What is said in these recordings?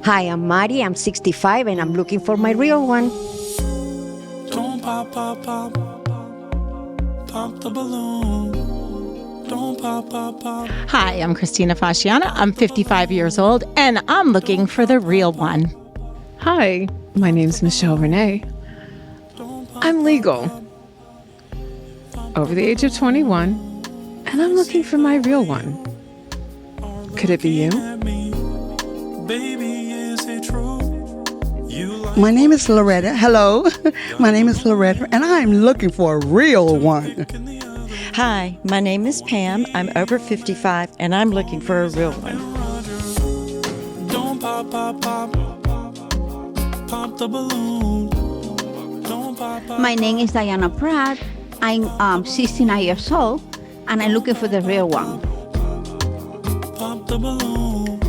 Hi, I'm Mari. I'm 65 and I'm looking for my real one. Don't pop, pop, pop, pop the balloon. Don't pop, pop, pop. Hi, I'm Christina Fasciana. I'm 55 years old, and I'm looking for the real one. Hi, my name's Michelle Renee. I'm legal, over the age of 21, and I'm looking for my real one. Could it be you? Baby, is it true? You like My name is Loretta. Hello. My name is Loretta, and I'm looking for a real one. Hi, my name is Pam. I'm over 55 and I'm looking for a real one. don't pop, pop, pop, pop the balloon. Don't pop, pop. My name is Diana Pratt. I'm 69 years old, and I'm looking for the real one. Pop the balloon.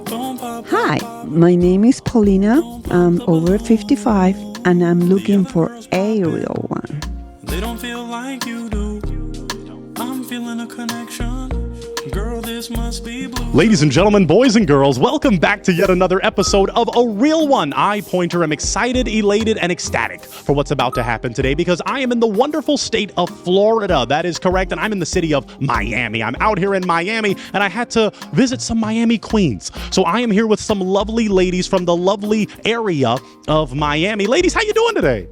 Don't pop. Hi, my name is Paulina. I'm over 55 and I'm looking for a real one. They don't feel like you do. I'm feeling a connection. Girl, this must be blue. Ladies and gentlemen, boys and girls, welcome back to yet another episode of A Real One. I, Pointer, am excited, elated, and ecstatic for what's about to happen today because I am in the wonderful state of Florida. That is correct, and I'm in the city of Miami. I'm out here in Miami, and I had to visit some Miami queens. So I am here with some lovely ladies from the lovely area of Miami. Ladies, how you doing today?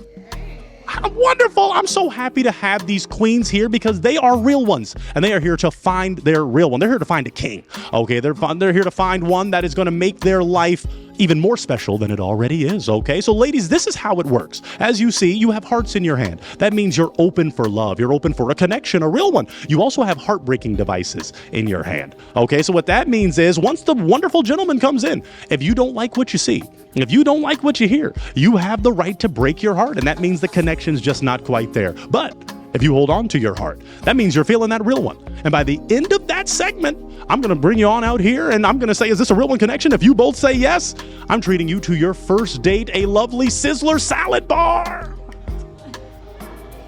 Wonderful. I'm so happy to have these queens here because they are real ones and they are here to find their real one. They're here to find a king. Okay, they're here to find one that is going to make their life even more special than it already is. Okay, so ladies, this is how it works. As you see, you have hearts in your hand. That means you're open for love. You're open for a connection, a real one. You also have heartbreaking devices in your hand. Okay, so what that means is once the wonderful gentleman comes in, if you don't like what you see, if you don't like what you hear, you have the right to break your heart. And that means the connection's just not quite there. But if you hold on to your heart, that means you're feeling that real one. And by the end of that segment, I'm going to bring you on out here and I'm going to say, is this a real one connection? If you both say yes, I'm treating you to your first date, a lovely Sizzler salad bar.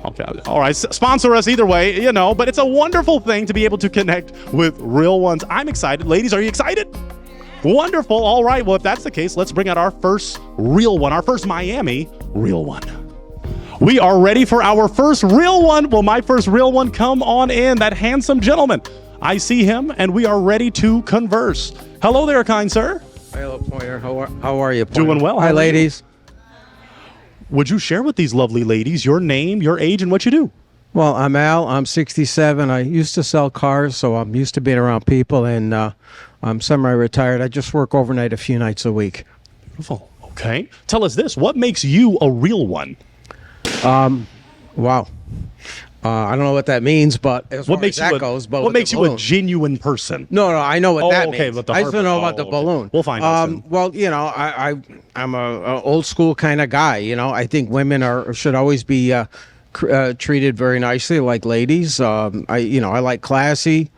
Okay, all right, sponsor us either way, you know, but it's a wonderful thing to be able to connect with real ones. I'm excited. Ladies, are you excited? Wonderful. All right, well, if that's the case, let's bring out our first real one, our first Miami real one. We are ready for our first real one. Well, my first real one, come on in, that handsome gentleman. I see him, and we are ready to converse. Hello there, kind sir. Hello, Pointer. How are you, Pointer? Doing well. Hi, ladies. Would you share with these lovely ladies your name, your age, and what you do? Well, I'm Al. I'm 67. I used to sell cars, so I'm used to being around people, and I'm semi-retired. I just work overnight a few nights a week. Beautiful. Okay. Tell us this. What makes you a real one? Wow. I don't know what that means, but as far as that goes, but what makes you a genuine person? No, I know what that means. But the I just don't know about the balloon. We'll find out soon. Well, you know, I'm a old school kind of guy. You know, I think women should always be treated very nicely, like ladies. I like classy,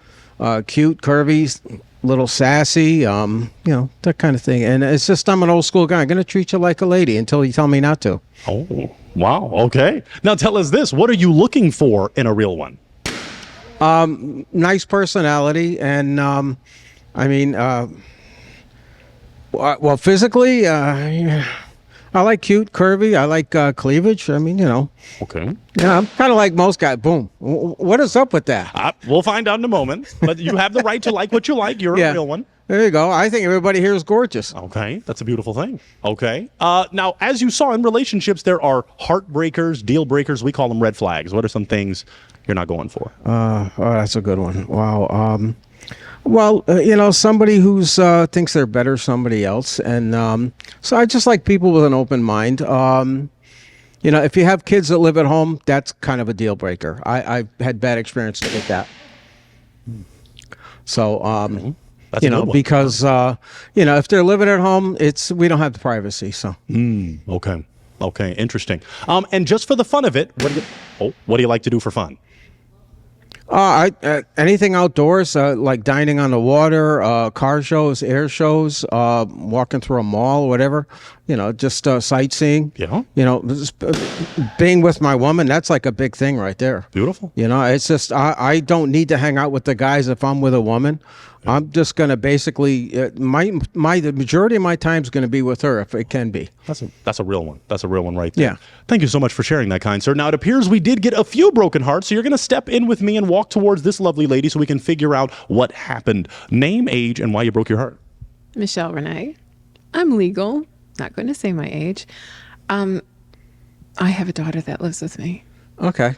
cute, curvy, little sassy, that kind of thing. And it's just I'm an old school guy. I'm going to treat you like a lady until you tell me not to. Oh, wow. Okay. Now tell us this. What are you looking for in a real one? Nice personality. And, well, physically, I like cute, curvy. I like cleavage. Okay. Yeah, I'm kind of like most guys. Boom. What is up with that? We'll find out in a moment. But you have the right to like what you like. You're a real one. There you go. I think everybody here is gorgeous. Okay. That's a beautiful thing. Okay. Now, as you saw in relationships, there are heartbreakers, deal breakers. We call them red flags. What are some things you're not going for? That's a good one. Wow. Somebody who's thinks they're better somebody else. And so I just like people with an open mind. If you have kids that live at home, that's kind of a deal breaker. I've had bad experiences with that. So, because, if they're living at home, we don't have the privacy. So. Okay. Okay. Interesting. And just for the fun of it, what do you like to do for fun? Anything outdoors, like dining on the water, car shows, air shows, walking through a mall, whatever. Just sightseeing. Yeah. Being with my woman, that's like a big thing right there. Beautiful. It's just I don't need to hang out with the guys if I'm with a woman. I'm just gonna basically the majority of my time is gonna be with her if it can be. That's a real one. That's a real one right there. Yeah. Thank you so much for sharing that, kind sir. Now, it appears we did get a few broken hearts, so you're going to step in with me and walk towards this lovely lady so we can figure out what happened. Name, age, and why you broke your heart. Michelle Renee. I'm legal. Not going to say my age. I have a daughter that lives with me. Okay.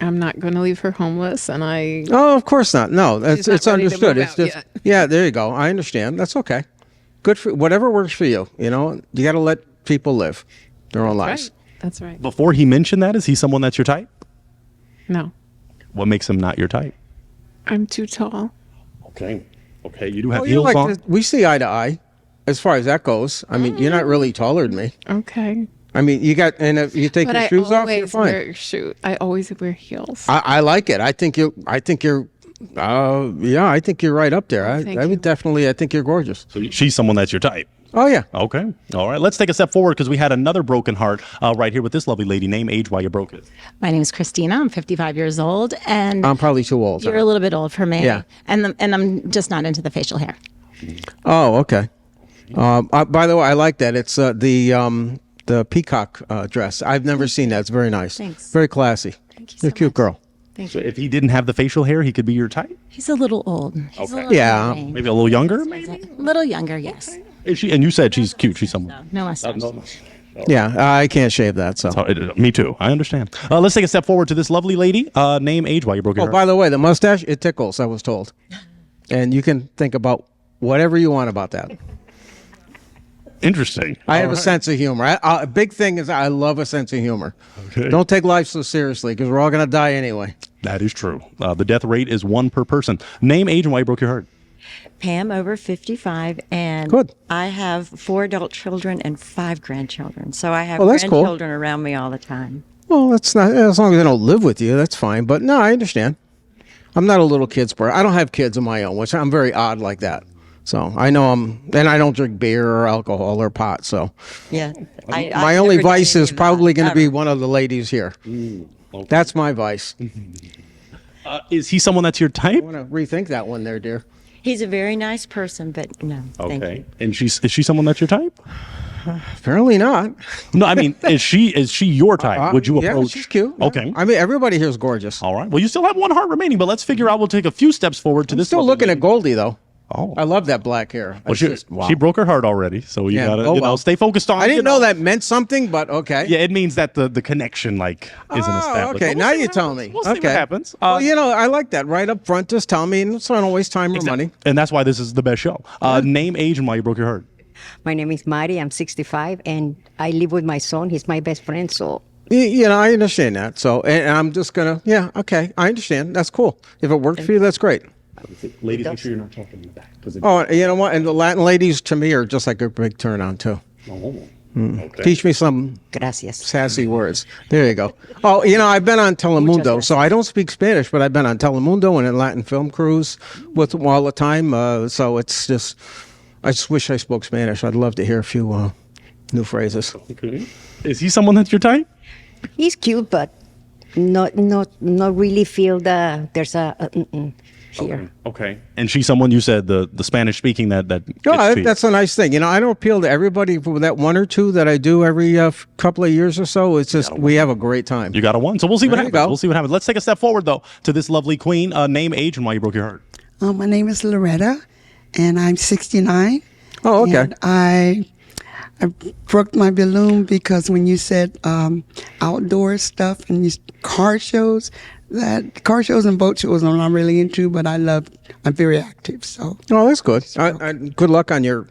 I'm not going to leave her homeless, and I. Oh, of course not. No, She's not it's ready to understood. move It's out just yet. yeah. There you go. I understand. That's okay. Good for whatever works for you. You got to let people live their own lives. Right. That's right. Before he mentioned that, is he someone that's your type? No, What makes him not your type? I'm too tall. Okay. Okay, you do have Oh, heels on. we see eye to eye, as far as that goes. I mean, you're not really taller than me. Okay. I mean, and if you take But your I shoes off, you're always fine. wear shoes. I always wear heels. I like it. I think you're. I think you're right up there. I thank would you. definitely. I think you're gorgeous. So she's someone that's your type. Oh yeah. Okay. All right. Let's take a step forward because we had another broken heart right here with this lovely lady. Name, age, why you broke it. My name is Christina. I'm 55 years old, and I'm probably too old. you're a little bit old for me. Yeah. And I'm just not into the facial hair. Oh, okay. By the way, I like that. It's the peacock dress. I've never seen that. It's very nice. Thanks. Very classy. Thank you You're so a cute much. girl. Thank So you. if he didn't have the facial hair, he could be your type? He's a little old. He's a little Yeah. young. Maybe a little younger? A little younger, yes. Is she? And you said she's cute. She's someone. No mustache. Yeah, I can't shave that. So. Me too. I understand. Let's take a step forward to this lovely lady. Name, age, why you broke your Oh, heart. by the way, the mustache, it tickles, I was told. And you can think about whatever you want about that. Interesting. I have a sense of humor. A big thing is I love a sense of humor. Okay. Don't take life so seriously because we're all going to die anyway. That is true. The death rate is 1 per person. Name, age, and why you broke your heart. Pam, over 55, and Good. I have 4 adult children and 5 grandchildren. So I have Oh, that's cool. grandchildren around me all the time. Well, that's not, as long as they don't live with you, that's fine. But no, I understand. I'm not a little kid's person. I don't have kids of my own, which I'm very odd like that. So I know and I don't drink beer or alcohol or pot. So Yeah. my only vice is probably going to be one of the ladies here. That's my vice. Is he someone that's your type? I want to rethink that one there, dear. He's a very nice person, but no, thank you. And is she someone that's your type? Apparently not. No, I mean, is she your type? Would you Yeah, approach? she's cute. Yeah. Okay. I mean, everybody here is gorgeous. All right. Well, you still have 1 heart remaining, but let's figure out. We'll take a few steps forward to I'm this. still lovely looking lady. at Goldie, though. Oh. I love that black hair. Well, It's just, wow. she broke her heart already, so you Yeah. gotta Oh, well. stay focused on. I didn't know that meant something, but okay. Yeah, it means that the connection isn't established. Okay, But now see you what tell happens. me. We'll see Okay. what happens. Well, I like that. Right up front, just tell me, so I don't waste time or money. And that's why this is the best show. Name, age, and why you broke your heart. My name is Mari. I'm 65, and I live with my son. He's my best friend, so I understand that. So, and I'm just gonna, okay, I understand. That's cool. If it worked for you, that's great. Ladies, make sure you're not talking in the back. Oh, you know what? And the Latin ladies to me are just like a big turn on too. Okay. Teach me some gracias. sassy words. There you go. Oh, I've been on Telemundo, so I don't speak Spanish, but I've been on Telemundo and in Latin film crews with them all the time. So it's just, I just wish I spoke Spanish. I'd love to hear a few new phrases. Okay. Is he someone that's your type? He's cute, but not really feel there's a here. Okay. And she's someone you said the Spanish speaking that. No, gets to you. that's a nice thing. I don't appeal to everybody for that 1 or 2 that I do every couple of years or so. It's just we have a great time. You got a 1, so we'll see what There you happens. go. We'll see what happens. Let's take a step forward though to this lovely queen. Name, age, and why you broke your heart. My name is Loretta, and I'm 69. Oh, okay. And I broke my balloon because when you said outdoor stuff and car shows, that car shows and boat shows I'm not really into, but I'm very active. So Oh, that's good. Good luck on your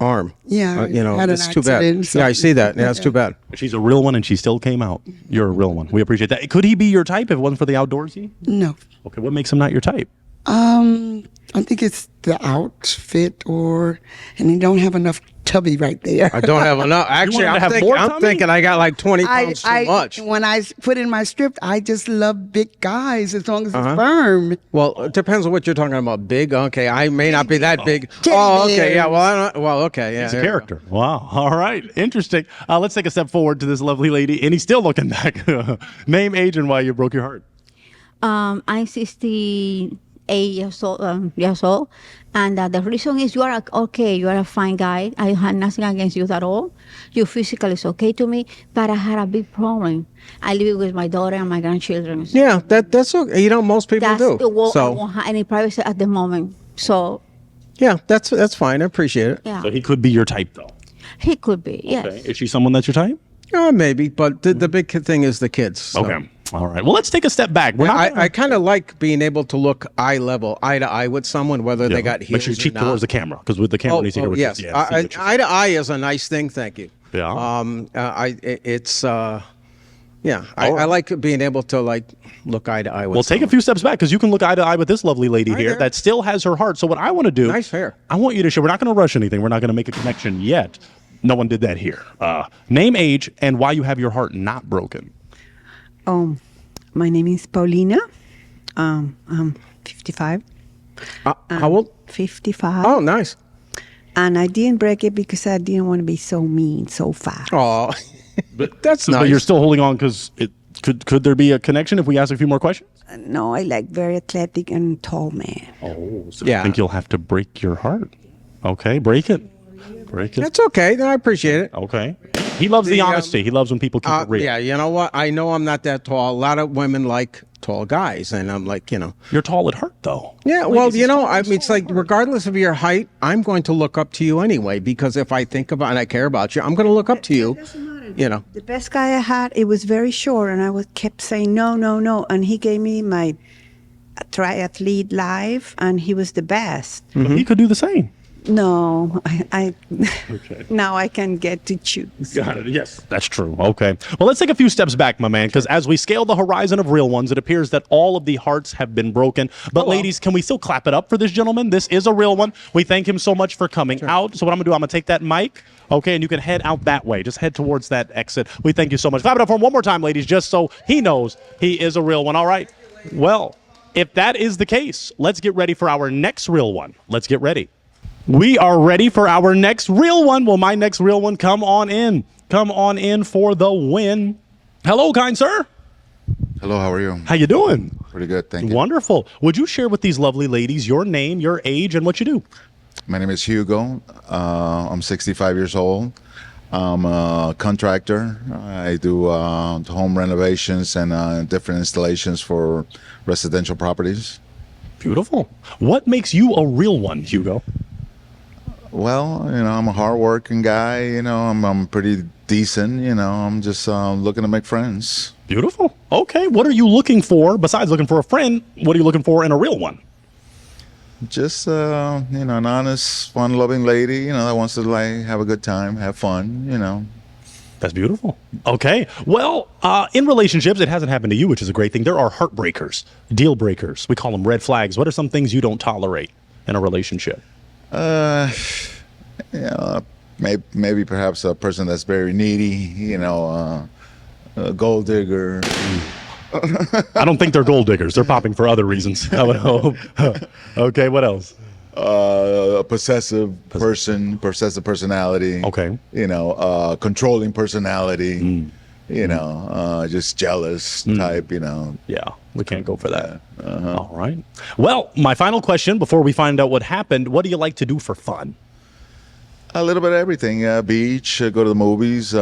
arm. Yeah, I had an it's too bad. accident, so- Yeah, I see that. Yeah, it's too bad. She's a real one, and she still came out. You're a real one. We appreciate that. Could he be your type if it wasn't for the outdoorsy? no. Okay, what makes him not your type? I think it's the outfit and he don't have enough tubby right there. I don't have enough. Actually, wanted to have more I'm tummy? thinking I got like 20 pounds too much. When I put in my script, I just love big guys as long as Uh-huh. it's firm. Well, it depends on what you're talking about. Big? Okay, I may not be that big. Teddy Oh, okay, yeah. bears. Well, okay, yeah. He's a there you go. character. Wow. All right. Interesting. Let's take a step forward to this lovely lady, and he's still looking back. Name, age, and why you broke your heart. I'm 68 years old, and the reason is you are okay. You are a fine guy. I have nothing against you at all. You physically is okay to me, but I had a big problem. I live with my daughter and my grandchildren. Yeah, that's okay. You know, most people That's do. the I So, won't have any privacy at the moment. So yeah, that's fine. I appreciate it. yeah, So he could be your type, though. he could be. Yes. Okay. Is she someone that's your type? Maybe, but the big thing is the kids. So. Okay. All right. Well, let's take a step back. We're not gonna- I kind of like being able to look eye to eye with someone, whether they got heels Make sure you or cheek not. towards the camera, because with the camera, needs to hear what yes. you see what you're Eye to eye is a nice thing. Thank you. Yeah. I like being able to like look eye to eye with. Well, take a few steps back, because you can look eye to eye with this lovely lady Right here there. that still has her heart. So what I want to do, Nice hair. I want you to show. We're not going to rush anything. We're not going to make a connection yet. No one did that here. Name, age, and why you have your heart not broken. My name is Paulina. I'm 55. How old? 55. Oh, nice. And I didn't break it because I didn't want to be so mean so fast. Oh, But that's nice. But you're still holding on because it could there be a connection if we ask a few more questions? No, I like very athletic and tall man. Oh, so Yeah. I think you'll have to break your heart. Okay, break it. Break it. That's okay. I appreciate it. Okay. He loves the honesty. He loves when people keep it real. Yeah, you know what? I know I'm not that tall. A lot of women like tall guys, and I'm like, You're tall at heart, though. Yeah, well, I mean, it's like regardless of your height, I'm going to look up to you anyway, because if I think about and I care about you, I'm going to look up to you. You know. The best guy I had, it was very short, and I kept saying no, no, no, and he gave me my triathlete life, and he was the best. But he could do the same. No, I Okay. now I can get to choose. Got it. Yes, that's true. Okay. Well, let's take a few steps back, my man, because as we scale the horizon of real ones, it appears that all of the hearts have been broken. But ladies, can we still clap it up for this gentleman? This is a real one. We thank him so much for coming out. So what I'm going to do, I'm going to take that mic, okay, and you can head out that way. Just head towards that exit. We thank you so much. Clap it up for him one more time, ladies, just so he knows he is a real one. All right. Well, if that is the case, let's get ready for our next real one. Let's get ready. We are ready for our next real one. Well, my next real one, come on in. Come on in for the win. Hello, kind sir. Hello, how are you? How you doing? Pretty good, thank you. Wonderful. Would you share with these lovely ladies your name, your age, and what you do? My name is Hugo. I'm 65 years old. I'm a contractor. I do home renovations and different installations for residential properties. Beautiful. What makes you a real one, Hugo? Well, I'm a hardworking guy. I'm pretty decent. I'm just looking to make friends. Beautiful. Okay. What are you looking for besides looking for a friend? What are you looking for in a real one? Just an honest, fun-loving lady. That wants to have a good time, have fun. That's beautiful. Okay. Well, in relationships, it hasn't happened to you, which is a great thing. There are heartbreakers, deal breakers. We call them red flags. What are some things you don't tolerate in a relationship? Maybe perhaps a person that's very needy. A gold digger. I don't think they're gold diggers. They're popping for other reasons. I would hope. Okay. What else? A possessive person, possessive personality. Okay. Controlling personality. Just jealous type. Yeah, we can't go for that. All right. Well, my final question before we find out what happened: what do you like to do for fun? A little bit of everything. Beach, go to the movies,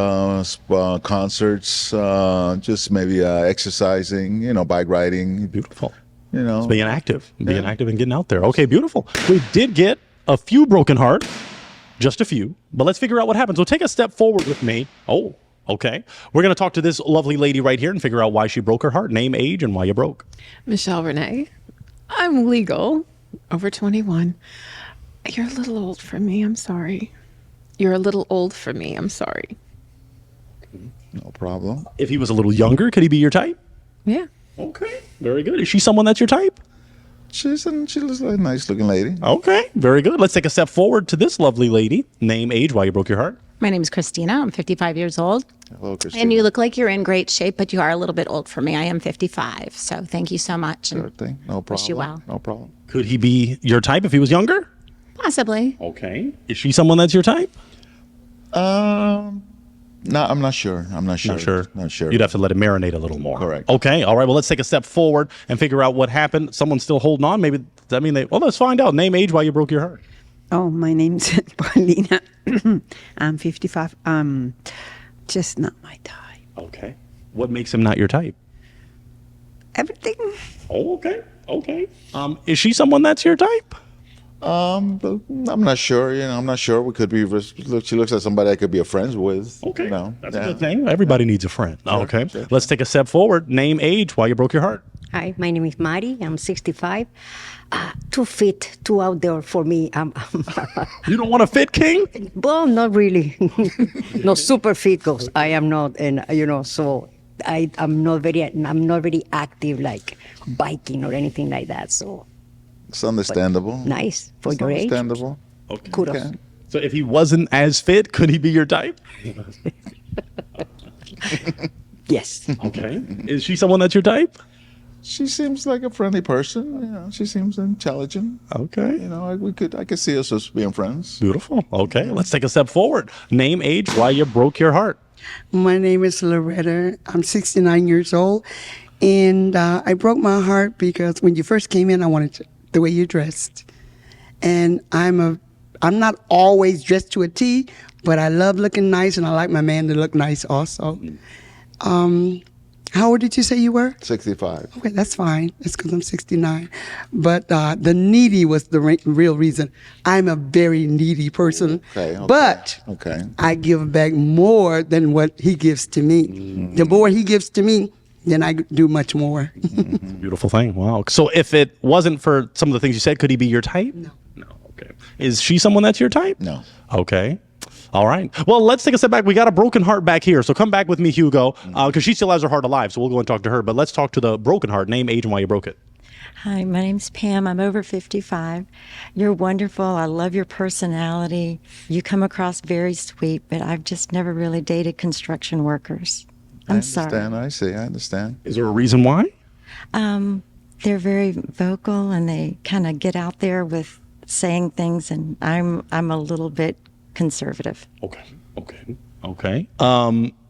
concerts, just maybe exercising. Bike riding. Beautiful. It's being active, active and getting out there. Okay, beautiful. We did get a few broken hearts, just a few, but let's figure out what happens. So take a step forward with me. Oh, okay. We're going to talk to this lovely lady right here and figure out why she broke her heart, name, age, and why you broke. Michelle Renee. I'm legal, over 21. You're a little old for me. I'm sorry. You're a little old for me. I'm sorry. No problem. If he was a little younger, could he be your type? Yeah. Okay, very good. Is she someone that's your type? She looks like a nice looking lady. Okay, very good. Let's take a step forward to this lovely lady. Name, age, why you broke your heart. My name is Christina. I'm 55 years old. Hello, Christina. And you look like you're in great shape, but you are a little bit old for me. I am 55. So thank you so much. Sure thing. No problem. Wish you well. No problem. Could he be your type if he was younger? Possibly. Okay. Is she someone that's your type? No, I'm not sure. Not sure. You'd have to let it marinate a little more. Correct. Okay. All right. Well, let's take a step forward and figure out what happened. Someone's still holding on. Maybe does that mean they? Well, let's find out. Name, age, why you broke your heart. Oh, my name's Paulina. I'm 55. Just not my type. Okay. What makes him not your type? Everything. Oh, okay. Okay. Is she someone that's your type? I'm not sure. I'm not sure. We could be. She looks like somebody I could be a friends with. Okay. That's a yeah. good thing. Everybody needs a friend. Okay. sure. Let's take a step forward. Name, age, why you broke your heart. Hi, my name is Mari. I'm 65. Too fit, too out there for me. You don't want a fit king? Well, not really. No super fit goes. I am not, and so I'm not very active like biking or anything like that. So It's understandable. nice for It's your age. understandable. Okay. Kudos. Okay. So if he wasn't as fit, could he be your type? Yes. Okay. Is she someone that's your type? She seems like a friendly person. She seems intelligent. Okay. I could see us as being friends. Beautiful. Okay. Let's take a step forward. Name, age, why you broke your heart. My name is Loretta. I'm 69 years old. And I broke my heart because when you first came in, I wanted the way you dressed. And I'm not always dressed to a T, but I love looking nice, and I like my man to look nice also. How old did you say you were? 65. Okay, that's fine. It's because I'm 69. But the needy was the real reason. I'm a very needy person. Okay. But Okay. I give back more than what he gives to me. The more he gives to me, then I do much more. Beautiful thing. Wow. So if it wasn't for some of the things you said, could he be your type? No. No. Okay. Is she someone that's your type? No. Okay. All right. Well, let's take a step back. We got a broken heart back here. So come back with me, Hugo, because she still has her heart alive. So we'll go and talk to her. But let's talk to the broken heart. Name, age, and why you broke it. Hi, my name's Pam. I'm over 55. You're wonderful. I love your personality. You come across very sweet, but I've just never really dated construction workers. I'm sorry. I see. I understand. Is there a reason why? They're very vocal and they kind of get out there with saying things, and I'm a little bit conservative. Okay. Okay. Okay.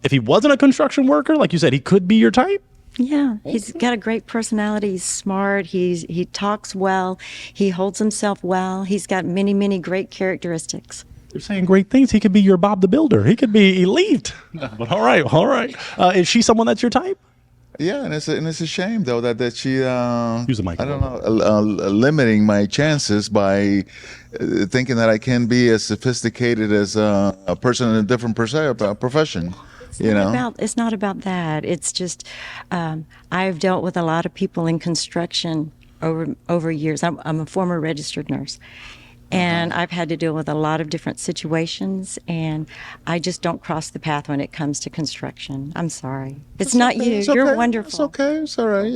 If he wasn't a construction worker, like you said, he could be your type. Yeah, he's got a great personality. He's smart. He talks well. He holds himself well. He's got many, many great characteristics. You're saying great things. He could be your Bob the Builder. He could be elite. But all right. All right. Is she someone that's your type? Yeah, and it's a shame though that she Use the mic. I don't know, limiting my chances by thinking that I can be as sophisticated as a person in a different profession. It's not about that. It's just I've dealt with a lot of people in construction over years. I'm a former registered nurse. And I've had to deal with a lot of different situations, and I just don't cross the path when it comes to construction. I'm sorry. It's not you. You're wonderful. It's okay. It's all right.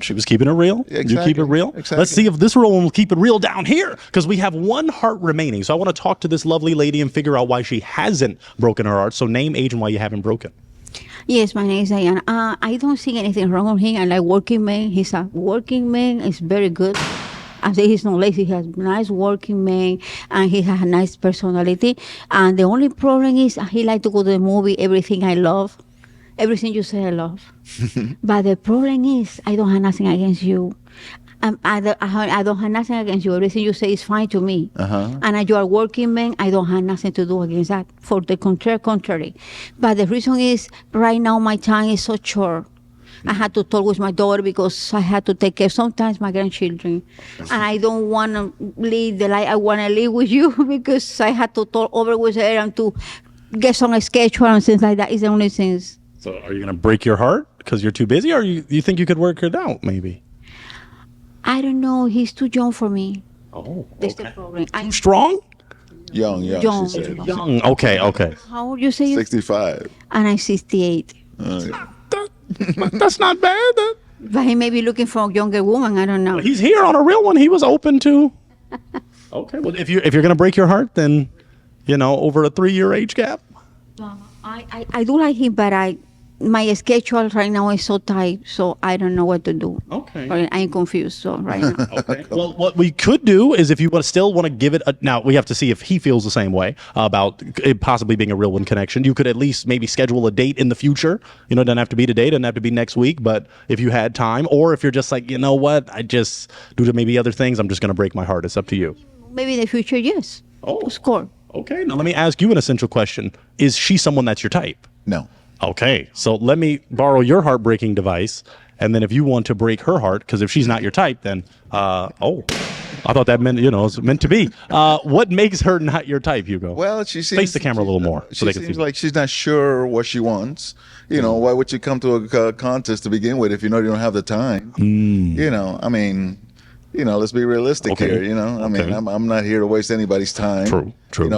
She was keeping it real. Exactly. You keep it real. Exactly. Let's see if this real one will keep it real down here, because we have one heart remaining. So I want to talk to this lovely lady and figure out why she hasn't broken her heart. So name, age, and why you haven't broken. Yes, my name is Diana. I don't see anything wrong with him. I like working man. He's a working man. It's very good. I say he's not lazy. He has nice working man, and he has a nice personality. And the only problem is he like to go to the movie. Everything I love, everything you say I love. But the problem is I don't have nothing against you. I don't have nothing against you. Everything you say is fine to me. And you are working man. I don't have nothing to do against that. For the contrary. But the reason is right now my time is so short. I had to talk with my daughter because I had to take care sometimes my grandchildren. And I don't want to live the life I want to live with you because I had to talk over with her and to get some schedule and things like that. Is the only things. So are you going to break your heart because you're too busy, or you think you could work it out maybe? I don't know. He's too young for me. Oh, That's the problem. Too strong? Young. Young. She said. Young. Okay. How old you say? 65. And I'm 68. That's not bad. But he may be looking for a younger woman. I don't know. He's here on a real one. He was open to. Okay, well, if you're gonna break your heart, then over a 3-year age gap. I do like him, but my schedule right now is so tight, so I don't know what to do. Okay. I'm confused so right now. Okay. Well, what we could do is if you still want to give it now, we have to see if he feels the same way about it possibly being a real one connection. You could at least maybe schedule a date in the future. It doesn't have to be today, doesn't have to be next week, but if you had time, or if you're just like, you know what, I just, due to maybe other things, I'm just going to break my heart. It's up to you. Maybe in the future, yes. Oh. To score. Okay. Now let me ask you an essential question. Is she someone that's your type? No. Okay, so let me borrow your heartbreaking device, and then if you want to break her heart, because if she's not your type, then I thought that meant it's meant to be. What makes her not your type, Hugo? Well, she seems face the camera a little more. She seems like she's not sure what she wants. Why would you come to a contest to begin with if you don't have the time? I mean. Let's be realistic here. I mean, I'm not here to waste anybody's time. True.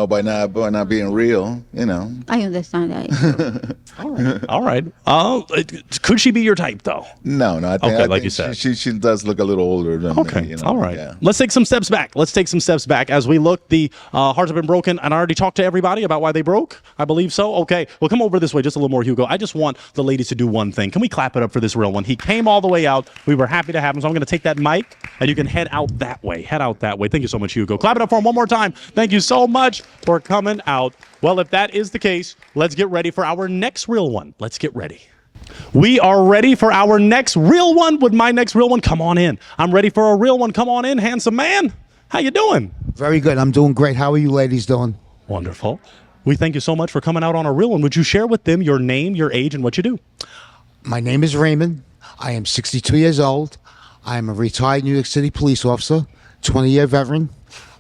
By not being real. I understand that. All right. Could she be your type though? No. I like think you said, she does look a little older than me. All right. Yeah. Let's take some steps back. As we look. The hearts have been broken, and I already talked to everybody about why they broke. I believe so. Okay. Well, come over this way just a little more, Hugo. I just want the ladies to do one thing. Can we clap it up for this real one? He came all the way out. We were happy to have him. So I'm going to take that mic, and you can head out that way. Thank you so much, Hugo. Clap it up for him one more time. Thank you so much for coming out. Well, if that is the case, let's get ready for our next real one. Let's get ready. We are ready for our next real one. With my next real one, come on in. I'm ready for a real one. Come on in, handsome man. How you doing? Very good. I'm doing great. How are you ladies doing? Wonderful. We thank you so much for coming out on a real one. Would you share with them your name, your age, and what you do? My name is Raymond. I am 62 years old. I am a retired New York City police officer, 20-year veteran.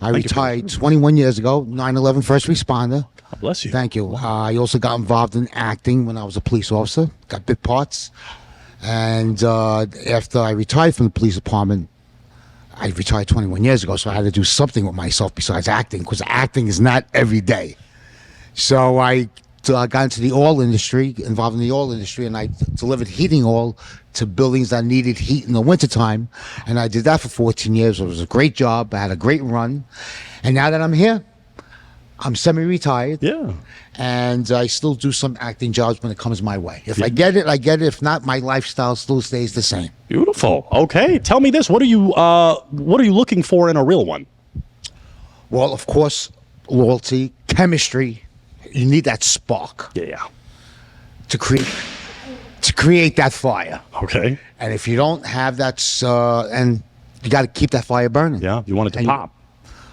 I retired 21 years ago, 9/11 first responder. God bless you. Thank you. I also got involved in acting when I was a police officer, got bit parts. And after I retired from the police department, I retired 21 years ago, so I had to do something with myself besides acting, because acting is not every day. So I got into the oil industry, involved in the oil industry, and I delivered heating oil to buildings that needed heat in the wintertime. And I did that for 14 years. It was a great job. I had a great run. And now that I'm here, I'm semi-retired. Yeah. And I still do some acting jobs when it comes my way. If I get it, I get it. If not, my lifestyle still stays the same. Beautiful. Okay. Tell me this. What are you looking for in a real one? Well, of course, loyalty, chemistry. You need that spark. Yeah. To create that fire. Okay. And if you don't have that, and you got to keep that fire burning. Yeah. You want it to pop.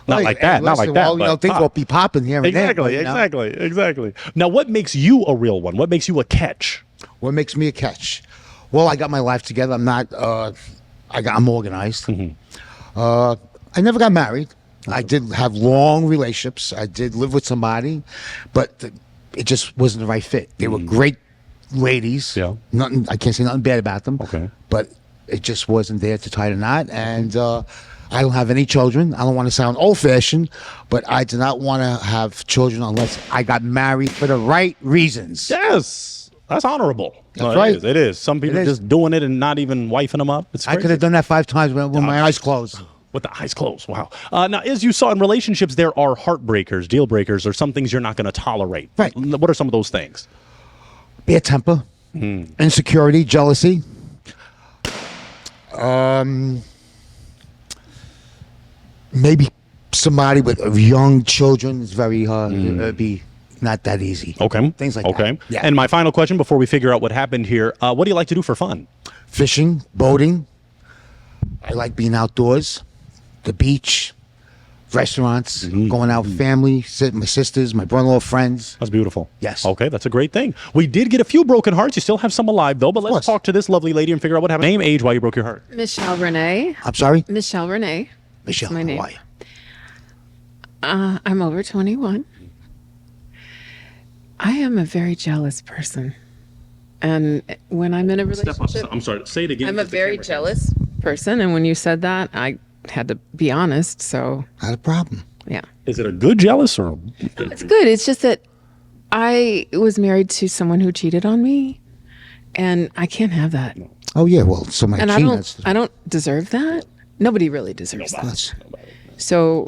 Not like that. Not like that. Well, things will be popping here and there. Exactly. Now, what makes you a real one? What makes you a catch? What makes me a catch? Well, I got my life together. I'm not. I'm organized. Mm-hmm. I never got married. I did have long relationships. I did live with somebody, but it just wasn't the right fit. They were great ladies. Yeah. Nothing. I can't say nothing bad about them. Okay. But it just wasn't there to tie the knot. And I don't have any children. I don't want to sound old-fashioned, but I do not want to have children unless I got married for the right reasons. Yes. That's honorable. That's right. It is. Some people just doing it and not even wifing them up. It's crazy. I could have done that 5 times with my eyes closed. With the eyes closed. Wow. Now, as you saw in relationships, there are heartbreakers, deal breakers, or some things you're not going to tolerate. Right. What are some of those things? Bad temper, insecurity, jealousy. Maybe somebody with young children is very be not that easy. Okay. Things like that. Okay. Yeah. And my final question before we figure out what happened here, what do you like to do for fun? Fishing, boating. I like being outdoors, the beach, restaurants, going out with family, my sisters, my brother-in-law, friends. That's beautiful. Yes. Okay, that's a great thing. We did get a few broken hearts. You still have some alive, though, but let's talk to this lovely lady and figure out what happened. Name, age, why you broke your heart. Michelle Renee. I'm sorry? Michelle Renee. Michelle, my name. how are you? I'm over 21. I am a very jealous person. And when I'm in a relationship... I'm sorry, say it again. I'm a very jealous person, and when you said that, I had to be honest, so... Not a problem. Yeah. Is it a good jealous or... It's good. It's just that I was married to someone who cheated on me, and I can't have that. Oh yeah, well, somebody And cheating. I don't deserve that. Nobody really deserves that. So,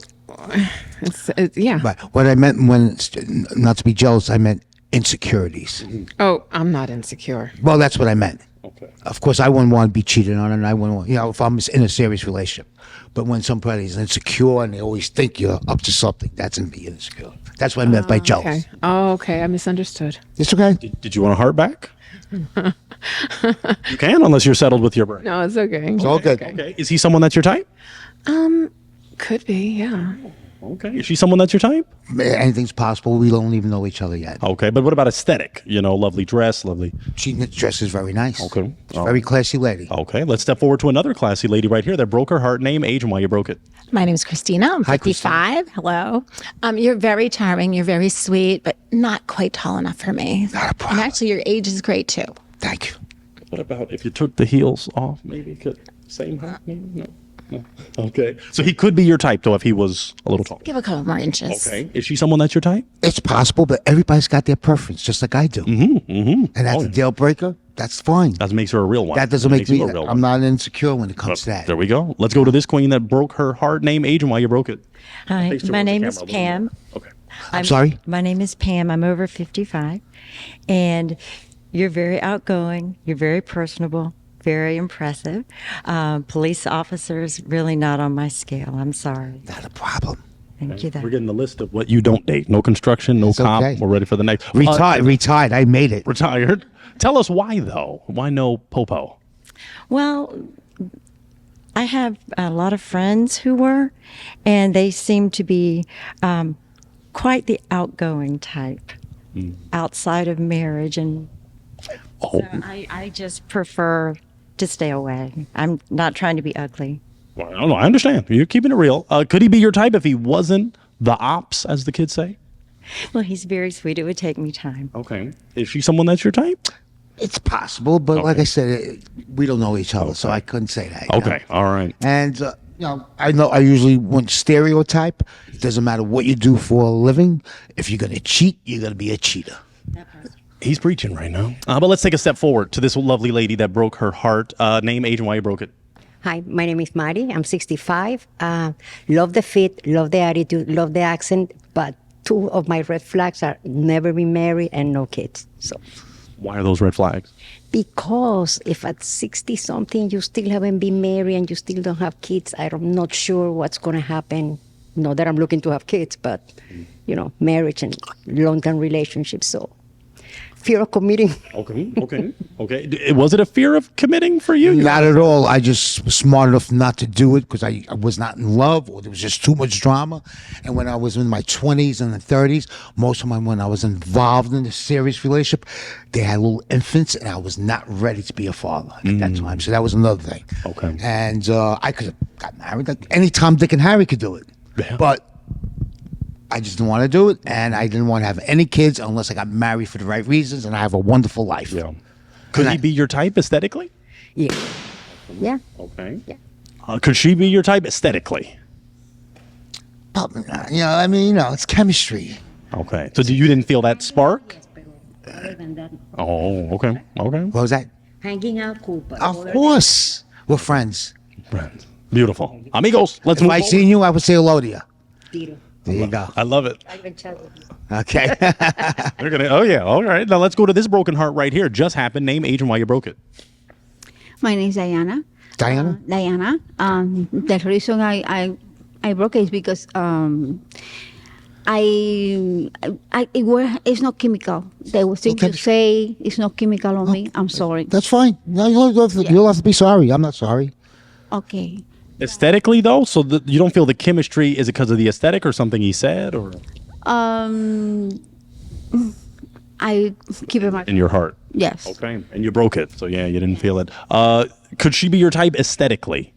yeah. But what I meant not to be jealous, I meant insecurities. Oh, I'm not insecure. Well, that's what I meant. Okay. Of course, I wouldn't want to be cheated on, and I wouldn't want, if I'm in a serious relationship. But when somebody's insecure and they always think you're up to something, that's going to be insecure. That's what I meant by jealous. Okay. Oh, okay. I misunderstood. It's okay. Did you want a heart back? You can, unless you're settled with your brain. No, it's okay. It's all good. Okay. Is he someone that's your type? Could be, yeah. Okay. Is she someone that's your type? Anything's possible. We don't even know each other yet. Okay, but what about aesthetic? Lovely dress, lovely. She dresses very nice. Okay. She's a very classy lady. Okay, let's step forward to another classy lady right here that broke her heart. Name, age, and why you broke it. My name is Christina. I'm Hi, 55. Hello. You're very charming. You're very sweet, but not quite tall enough for me. Not a problem. And actually, your age is great too. Thank you. What about if you took the heels off? Maybe could same height? Maybe no. No. Okay, so he could be your type though if he was a little taller. Give a couple more inches. Okay, is she someone that's your type? It's possible, but everybody's got their preference, just like I do. And that's a deal breaker. That's fine. That makes her a real one. That doesn't make makes you me. a real I'm one. not insecure when it comes to that. There we go. Let's go to this queen that broke her heart. Name, age, and why you broke it. Hi, Face my towards the name is camera a little Pam. more. Okay. I'm sorry? My name is Pam. I'm over 55. And you're very outgoing. You're very personable. Very impressive. Police officers, really not on my scale. I'm sorry. Not a problem. Thank you. We're getting the list of what you don't date. No construction, no It's cop. okay. We're ready for the next. Retired. I made it. Retired. Tell us why though. Why no popo? Well, I have a lot of friends who were, and they seem to be quite the outgoing type outside of marriage. And so I just prefer to stay away. I'm not trying to be ugly. Well, I don't know. I understand. You're keeping it real. Could he be your type if he wasn't the ops, as the kids say? Well, he's very sweet. It would take me time. Okay. Is she someone that's your type? It's possible, but like I said, we don't know each other, so I couldn't say that. you know? Okay. All right. And I know I usually want stereotype. It doesn't matter what you do for a living. If you're gonna cheat, you're gonna be a cheater. He's preaching right now. But let's take a step forward to this lovely lady that broke her heart. Name, age, and why you broke it. Hi, my name is Mari. I'm 65. Love the fit, love the attitude, love the accent, but two of my red flags are never been married and no kids. So, Why are those red flags? because if at 60 something you still haven't been married and you still don't have kids, I'm not sure what's going to happen. Not that I'm looking to have kids, but marriage and long-term relationships. So, fear of committing. Okay. Was it a fear of committing for you? Not at all. I just was smart enough not to do it because I was not in love, or there was just too much drama. And when I was in my 20s and the 30s, most of my when I was involved in a serious relationship, they had little infants, and I was not ready to be a father at that time. So that was another thing. Okay. And I could have got married. Like anytime Dick and Harry could do it. Yeah. But I just didn't want to do it, and I didn't want to have any kids unless I got married for the right reasons, and I have a wonderful life. Yeah. Could he be your type aesthetically? Yeah. Yeah. Okay. Yeah. Could she be your type aesthetically? But, it's chemistry. Okay. So you didn't feel that spark? Oh, okay. Okay. What was that? Hanging out, cool. But Of course. We're friends. Friends. Beautiful. Amigos, let's If move I forward. seen you, I would say hello to you. Tiro. There you go. I love it. Okay. They're gonna. Oh yeah. All right. Now let's go to this broken heart right here. Just happened. Name, age, and why you broke it. My name is Diana. Diana? Diana. The reason I broke it is because it's not chemical. The thing you say is not chemical on me. I'm sorry. That's fine. No, you'll have to be sorry. I'm not sorry. Okay. Aesthetically, though, so you don't feel the chemistry. Is it because of the aesthetic or something he said, or I keep it in your heart? Yes. Okay. And you broke it, so yeah, you didn't feel it. Could she be your type aesthetically?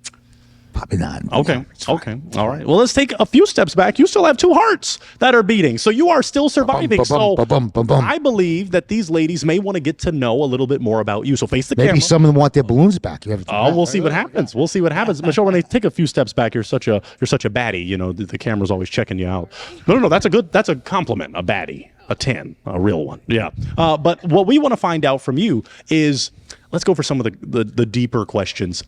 Probably not. Okay. Okay. All right. Well, let's take a few steps back. You still have two hearts that are beating, so you are still surviving. So I believe that these ladies may want to get to know a little bit more about you. So face the camera. Maybe some of them want their balloons back. We'll see what happens. We'll see what happens. Michelle, when they take a few steps back, you're such a baddie. The camera's always checking you out. No. That's a compliment. A baddie, a 10, a real one. Yeah. But what we want to find out from you is, let's go for some of the deeper questions.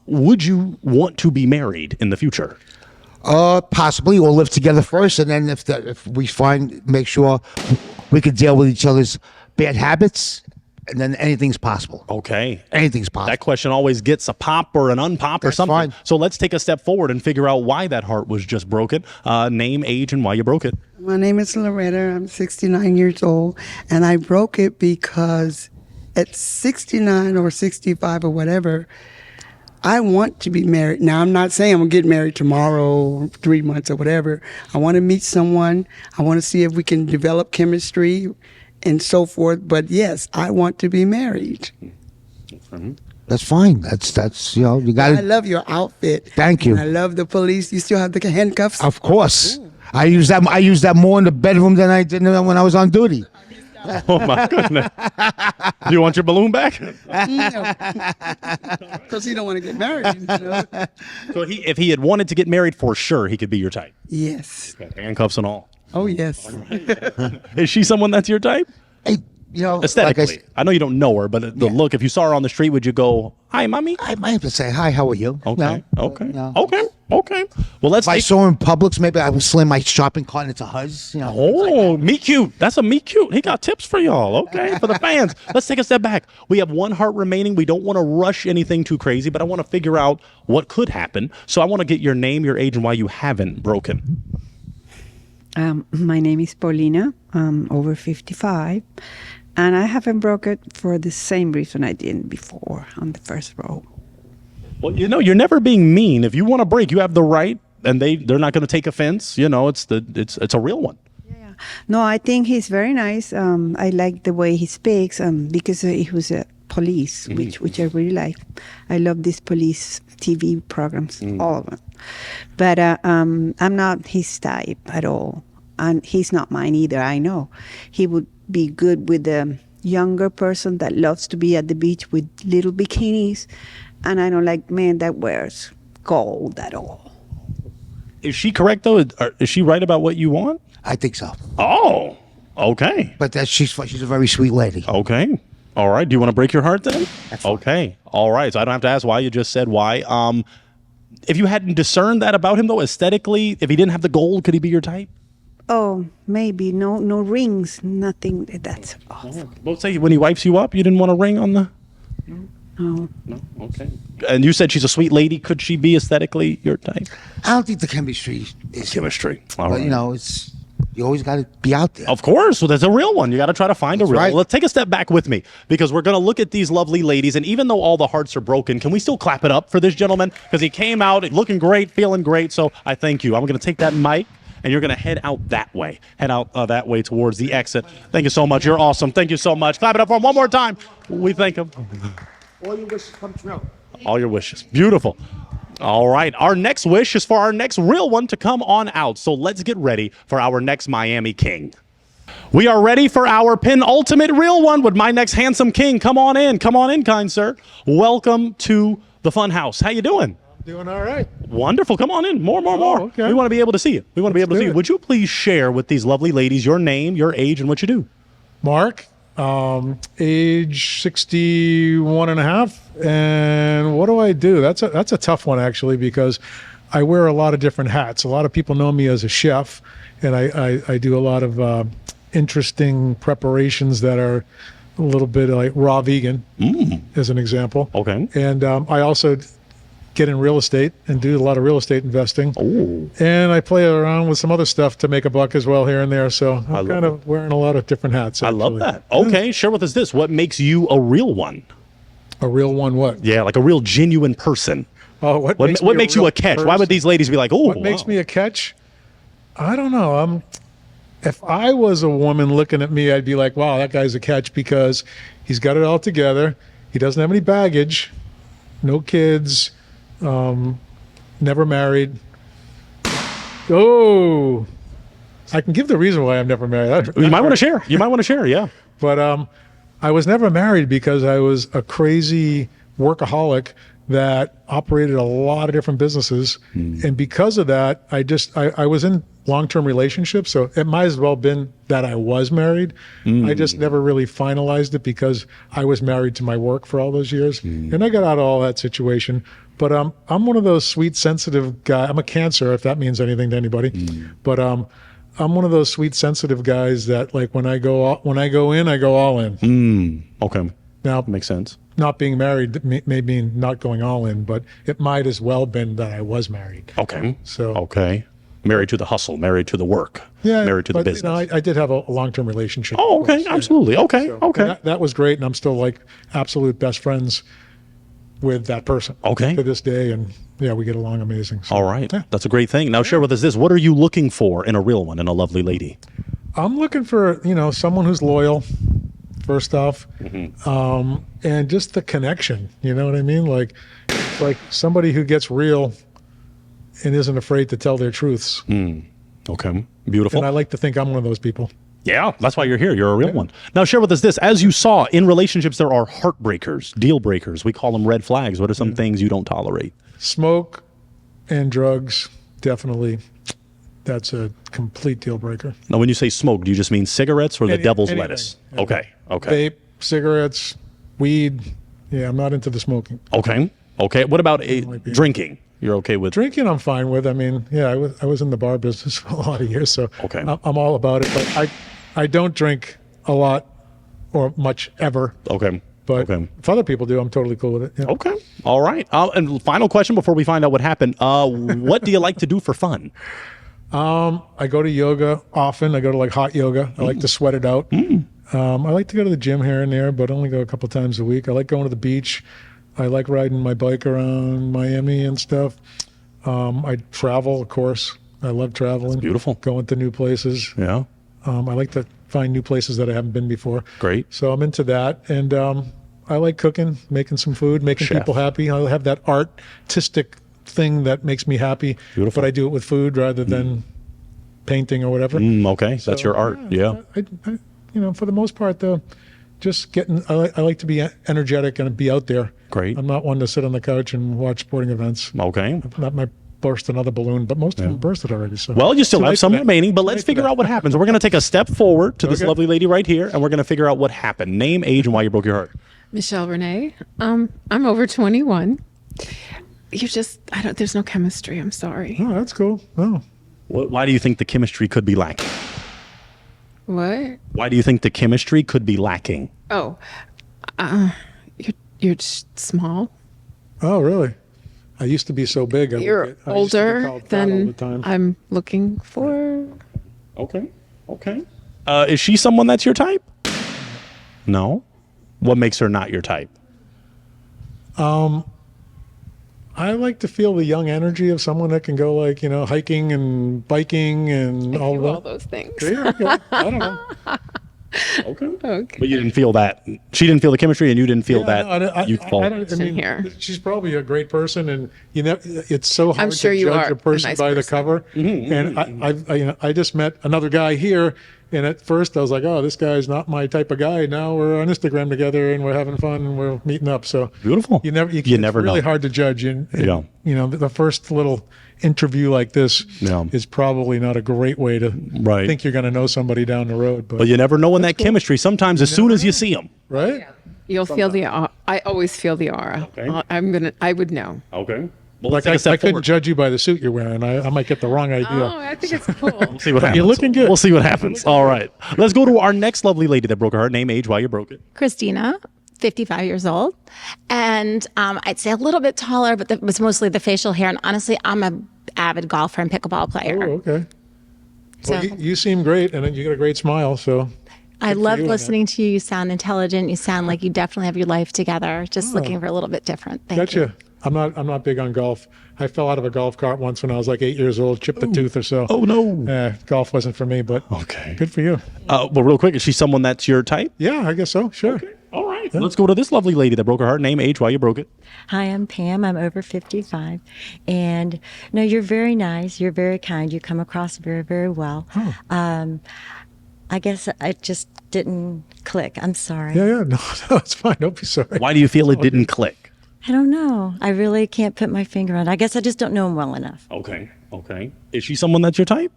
Would you want to be married in the future? Possibly, or live together first, and then if we make sure we can deal with each other's bad habits, and then anything's possible. Okay. Anything's possible. That question always gets a pop or an unpop or something. Fine. So let's take a step forward and figure out why that heart was just broken. Name, age, and why you broke it. My name is Loretta. I'm 69 years old, and I broke it because at 69 or 65 or whatever, I want to be married. Now, I'm not saying I'm going to get married tomorrow, 3 months or whatever. I want to meet someone. I want to see if we can develop chemistry and so forth. But yes, I want to be married. That's fine. That's you got I to. love your outfit. Thank you. And I love the police. You still have the handcuffs? Of course. I use that more in the bedroom than I did when I was on duty. Oh my goodness. Do you want your balloon back? Because he don't want to get married. So if he had wanted to get married, for sure, he could be your type. Yes. Got handcuffs and all. Oh, yes. Is she someone that's your type? Hey, Aesthetically. I know you don't know her, but the look, if you saw her on the street, would you go, "Hi, mommy"? I might have to say, "Hi, how are you?" Okay. No, Okay. no. Okay. Okay. Well, let's If I saw her in Publix, maybe I would slam my shopping cart into hers. Oh, meet cute. That's a meet cute. He got tips for y'all. Okay. For the fans. Let's take a step back. We have one heart remaining. We don't want to rush anything too crazy, but I want to figure out what could happen. So I want to get your name, your age, and why you haven't broken. My name is Paulina. I'm over 55. And I haven't broke it for the same reason I didn't before on the first row. Well, you're never being mean. If you want to break, you have the right, and they're not going to take offense. It's a real one. Yeah. No, I think he's very nice. I like the way he speaks because he was a police, which I really like. I love these police TV programs, all of them. But I'm not his type at all. And he's not mine either, I know. He would be good with a younger person that loves to be at the beach with little bikinis. And I don't like men that wears gold at all. Is she correct, though? Is she right about what you want? I think so. Oh, okay. But she's a very sweet lady. Okay. All right. Do you want to break your heart then? Okay. All right. So I don't have to ask why. You just said why. If you hadn't discerned that about him, though, aesthetically, if he didn't have the gold, could he be your type? Oh, maybe. No rings, nothing. That's awful. Well, say when he wipes you up, you didn't want a ring on the... No. No? Okay. And you said she's a sweet lady. Could she be aesthetically your type? I don't think the chemistry is. Chemistry. But, right. You always got to be out there. Of course. Well, there's a real one. You got to try to find a real right. one. Let's take a step back with me because we're going to look at these lovely ladies. And even though all the hearts are broken, can we still clap it up for this gentleman? Because he came out looking great, feeling great. So I thank you. I'm going to take that mic. And you're going to head out that way. Head out that way towards the exit. Thank you so much. You're awesome. Thank you so much. Clap it up for him one more time. We thank him. All your wishes come true. All your wishes. Beautiful. All right. Our next wish is for our next real one to come on out. So let's get ready for our next Miami King. We are ready for our penultimate real one with my next handsome king. Come on in. Come on in, kind sir. Welcome to the Fun House. How you doing? Doing all right. Wonderful. Come on in. More. Okay. We want to be able to see you. Would you please share with these lovely ladies your name, your age, and what you do? Mark, age 61 and a half. And what do I do? That's a tough one, actually, because I wear a lot of different hats. A lot of people know me as a chef, and I do a lot of interesting preparations that are a little bit like raw vegan, as an example. Okay. And I also get in real estate and do a lot of real estate investing. Oh. And I play around with some other stuff to make a buck as well here and there. So I'm kind of wearing a lot of different hats. I love that. Okay, share with us this. What makes you a real one? A real one what? Yeah, like a real genuine person. Oh, what makes you a catch? Person? Why would these ladies be like, oh, what makes me a catch? I don't know. If I was a woman looking at me, I'd be like, wow, that guy's a catch because he's got it all together. He doesn't have any baggage, no kids, never married. Oh, I can give the reason why I'm never married. You might want to share. Yeah. But I was never married because I was a crazy workaholic that operated a lot of different businesses. And because of that, I was in long-term relationships. So it might as well been that I was married. I just never really finalized it because I was married to my work for all those years. And I got out of all that situation. But I'm one of those sweet, sensitive guys. I'm a Cancer, if that means anything to anybody. But I'm one of those sweet, sensitive guys that, like, when I go in, I go all in. Okay. Now, Makes sense. not being married may mean not going all in, but it might as well been that I was married. Okay. So Okay. Married to the hustle, married to the work, yeah, married to the but, business. You know, I did have a long-term relationship. Oh, of course. okay. Absolutely. Okay. So, Okay. and that was great, and I'm still like absolute best friends with that person. Okay. To this day, and yeah, we get along amazing. So, All right. yeah. That's a great thing. Now share with us this. What are you looking for in a real one, in a lovely lady? I'm looking for, someone who's loyal, first off, and just the connection. You know what I mean? Like somebody who gets real and isn't afraid to tell their truths. Okay. Beautiful. And I like to think I'm one of those people. Yeah, that's why you're here. You're a real one. Now share with us this. As you saw, in relationships, there are heartbreakers, deal breakers. We call them red flags. What are some things you don't tolerate? Smoke and drugs, definitely. That's a complete deal breaker. Now, when you say smoke, do you just mean cigarettes or the devil's anything. lettuce? Okay. Okay. Vape, cigarettes, weed. Yeah, I'm not into the smoking. Okay. Okay. What about drinking? You're okay with Drinking, I'm fine with. I mean, yeah, I was in the bar business for a lot of years, so Okay. I'm all about it. But I don't drink a lot or much ever. Okay. But Okay. if other people do, I'm totally cool with it. Yeah. Okay. All right. And final question before we find out what happened. What do you like to do for fun? I go to yoga often. I go to like hot yoga. I like to sweat it out. I like to go to the gym here and there, but only go a couple times a week. I like going to the beach. I like riding my bike around Miami and stuff. I travel, of course. I love traveling. Beautiful. Going to new places. Yeah. I like to find new places that I haven't been before. Great. So I'm into that. And I like cooking, making some food, making Chef. people happy. I have that artistic thing that makes me happy. Beautiful. But I do it with food rather than painting or whatever. Okay. That's your art. Yeah. I, for the most part, though, just I like to be energetic and be out there. Great. I'm not one to sit on the couch and watch sporting events. Okay. That might burst another balloon, but most of them bursted already. So. Well, you still Too have late some for that. remaining, but Too let's late for figure that. out what happens. We're going to take a step forward to this Okay. lovely lady right here, and we're going to figure out what happened. Name, age, and why you broke your heart. Michelle Renee. I'm over 21. There's no chemistry. I'm sorry. Oh, that's cool. Oh. Why do you think the chemistry could be lacking? What? Why do you think the chemistry could be lacking? Oh, you're just small. Oh, really? I used to be so big. I used You're to be older called fat all the than time. I'm looking for. Okay. Okay. Is she someone that's your type? No. What makes her not your type? I like to feel the young energy of someone that can go hiking and biking and all that. all those things. There you go. I don't know. Okay. Okay. But you didn't feel that. She didn't feel the chemistry, and you didn't feel Yeah, that no, I youthful. mean, here. she's probably a great person, and it's so hard I'm sure to you judge are a person a nice by the person. cover. And I just met another guy here, and at first I was like, oh, this guy's not my type of guy. Now we're on Instagram together, and we're having fun, and we're meeting up. So Beautiful. You never You never it's really know. hard to judge. And Yeah. the first little interview like this Yeah. is probably not a great way to Right. think you're going to know somebody down the road. But you never know in that chemistry. Sometimes as soon as you see them. Right? You'll feel the aura. I always feel the aura. Okay. I would know. Okay. Well, Like let's take a I step couldn't forward. judge you by the suit you're wearing. I might get the wrong idea. Oh, I think it's cool. We'll see what happens. You're looking good. We'll see what happens. All right. Let's go to our next lovely lady that broke her heart. Name, age, why you broke it. Christina, 55 years old. And I'd say a little bit taller, but it was mostly the facial hair. And honestly, I'm a avid golfer and pickleball player. Oh, okay. So Well, you seem great, and you got a great smile. So I for love you, listening to you. You sound intelligent. You sound like you definitely have your life together. Just looking for a little bit different. Thank you. gotcha. I'm not big on golf. I fell out of a golf cart once when I was like 8 years old, chipped a tooth or so. Oh, no. Golf wasn't for me, but Okay. good for you. Well, real quick, is she someone that's your type? Yeah, I guess so. Sure. All right. Let's go to this lovely lady that broke her heart. Name, age, why you broke it. Hi, I'm Pam. I'm over 55. And no, you're very nice. You're very kind. You come across very, very well. I guess I just didn't click. I'm sorry. Yeah. No, it's fine. Don't be sorry. Why do you feel it didn't click? I don't know. I really can't put my finger on it. I guess I just don't know him well enough. Okay. Is she someone that's your type?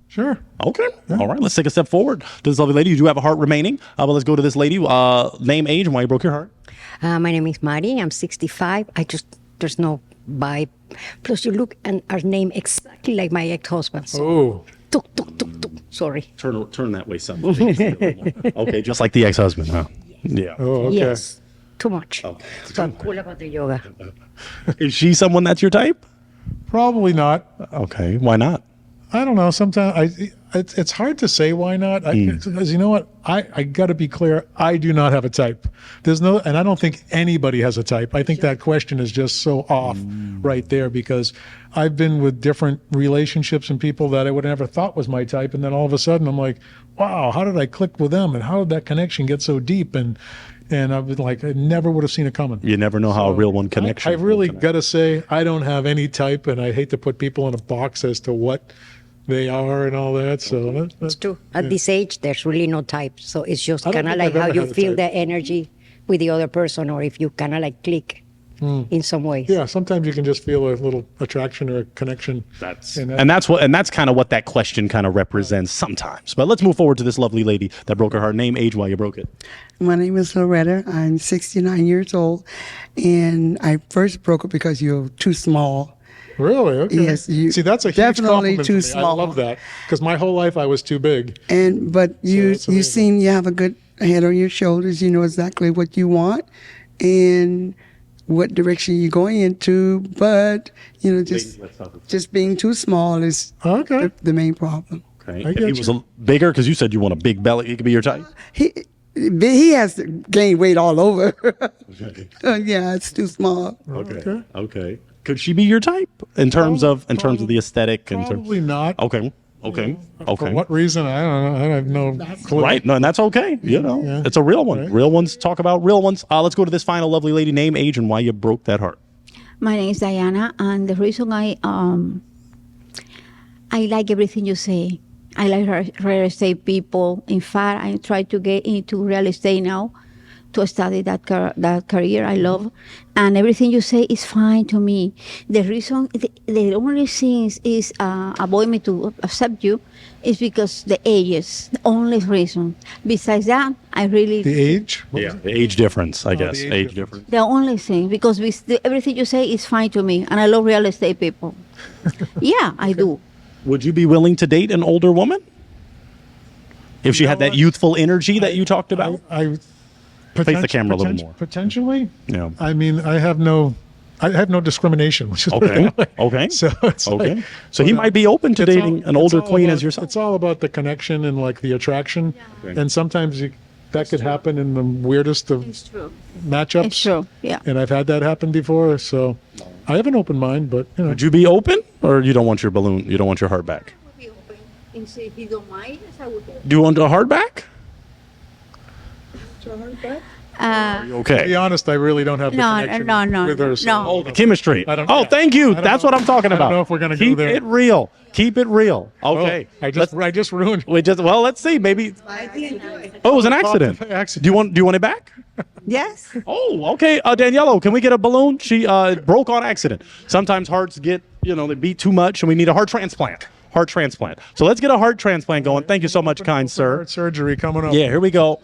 Sure. Okay. All right. Let's take a step forward to this lovely lady. You do have a heart remaining. But let's go to this lady. Name, age, and why you broke your heart. My name is Mari. I'm 65. There's no vibe. Plus, you look and our name exactly like my ex-husband. So. Oh. Tuk, tuk, tuk, tuk. Sorry. Turn that way, son. Okay, just like the ex-husband, huh? Yeah. Oh, okay. Yes. Too much. Okay. So I'm cool about the yoga. Is she someone that's your type? Probably not. Okay. Why not? I don't know. Sometimes it's hard to say why not. Because you know what? I got to be clear. I do not have a type. And I don't think anybody has a type. I think that question is just so off right there because I've been with different relationships and people that I would have never thought was my type. And then all of a sudden I'm like, wow, how did I click with them? And how did that connection get so deep? And I was like, I never would have seen it coming. You never know how a real one connection. I really got to say, I don't have any type, and I hate to put people in a box as to what they are and all that. So It's true. At this age, there's really no type. So it's just I don't kind of think like I've how ever you had a feel type. the energy with the other person, or if you kind of like click in some ways. Yeah, sometimes you can just feel a little attraction or a connection. That's kind of what that question kind of represents sometimes. But let's move forward to this lovely lady that broke her heart. Name, age, why you broke it. My name is Loretta. I'm 69 years old, and I first broke it because you're too small. Really? Okay. Yes, you See, that's a huge definitely compliment too for me. small. I love that because my whole life I was too big. But you it's amazing. seem you have a good head on your shoulders. You know exactly what you want and what direction you're going into. But just being too small is the main problem. Okay. If he was bigger, because you said you want a big belly, he could be your type. He has to gain weight all over. Yeah, it's too small. Okay. Could she be your type in terms of the aesthetic? Probably not. Okay. For what reason? I don't know. I have no clue. Right. No, and that's okay. It's a real one. Right. Real ones talk about real ones. Let's go to this final lovely lady. Name, age, and why you broke that heart. My name is Diana, and the reason I like everything you say. I like real estate people. In fact, I try to get into real estate now to study that career I love. And everything you say is fine to me. The reason, the only thing is avoid me to accept you is because the ages, the only reason. Besides that, I really... The age? The age difference, I guess. Age difference. The only thing, because everything you say is fine to me, and I love real estate people. Yeah, I do. Would you be willing to date an older woman? If she had that youthful energy that you talked about? Face the camera a little more. Potentially? Yeah. I mean, I have no discrimination, which is okay. So it's okay. So he might be open to dating an older queen as yourself. It's all about the connection and like the attraction, and sometimes that could happen in the weirdest of matchups. It's true. Yeah. And I've had that happen before, so I have an open mind. But would you be open, or you don't want your balloon? You don't want your heart back? I would be open. And say if you don't mind, yes, I would. Do you want a heart back? Are you okay? To be honest, I really don't have the connection with her. So Oh, the chemistry. Thank you. That's what I'm talking about. I don't know if we're going to go there. Keep it real. Keep it real. Okay. I just ruined. Let's see. Maybe. It was an accident. Do you want it back? Yes. Oh, okay. Daniela, can we get a balloon? She broke on accident. Sometimes hearts get, they beat too much, and we need a heart transplant. So let's get a heart transplant going. Thank you so much, kind sir. Heart surgery coming up. Yeah, here we go.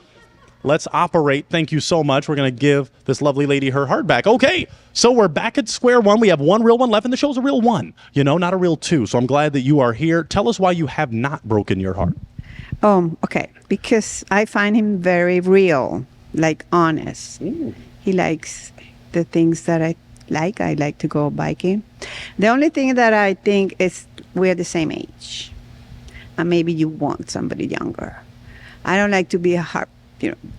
Let's operate. Thank you so much. We're going to give this lovely lady her heart back. Okay, so we're back at square one. We have one real one left, and the show's a real one, not a real two. So I'm glad that you are here. Tell us why you have not broken your heart. Okay, because I find him very real, like honest. He likes the things that I like. I like to go biking. The only thing that I think is we're the same age. And maybe you want somebody younger. I don't like to be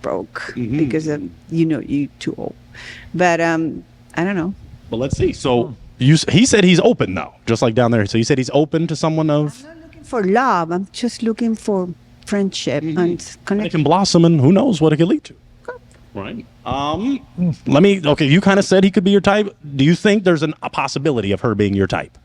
broke because of, you too old. But I don't know. But let's see. So he said he's open now, just like down there. So you said he's open to someone of... I'm not looking for love. I'm just looking for friendship and connection. It can blossom, and who knows what it could lead to. Right. You kind of said he could be your type. Do you think there's a possibility of her being your type?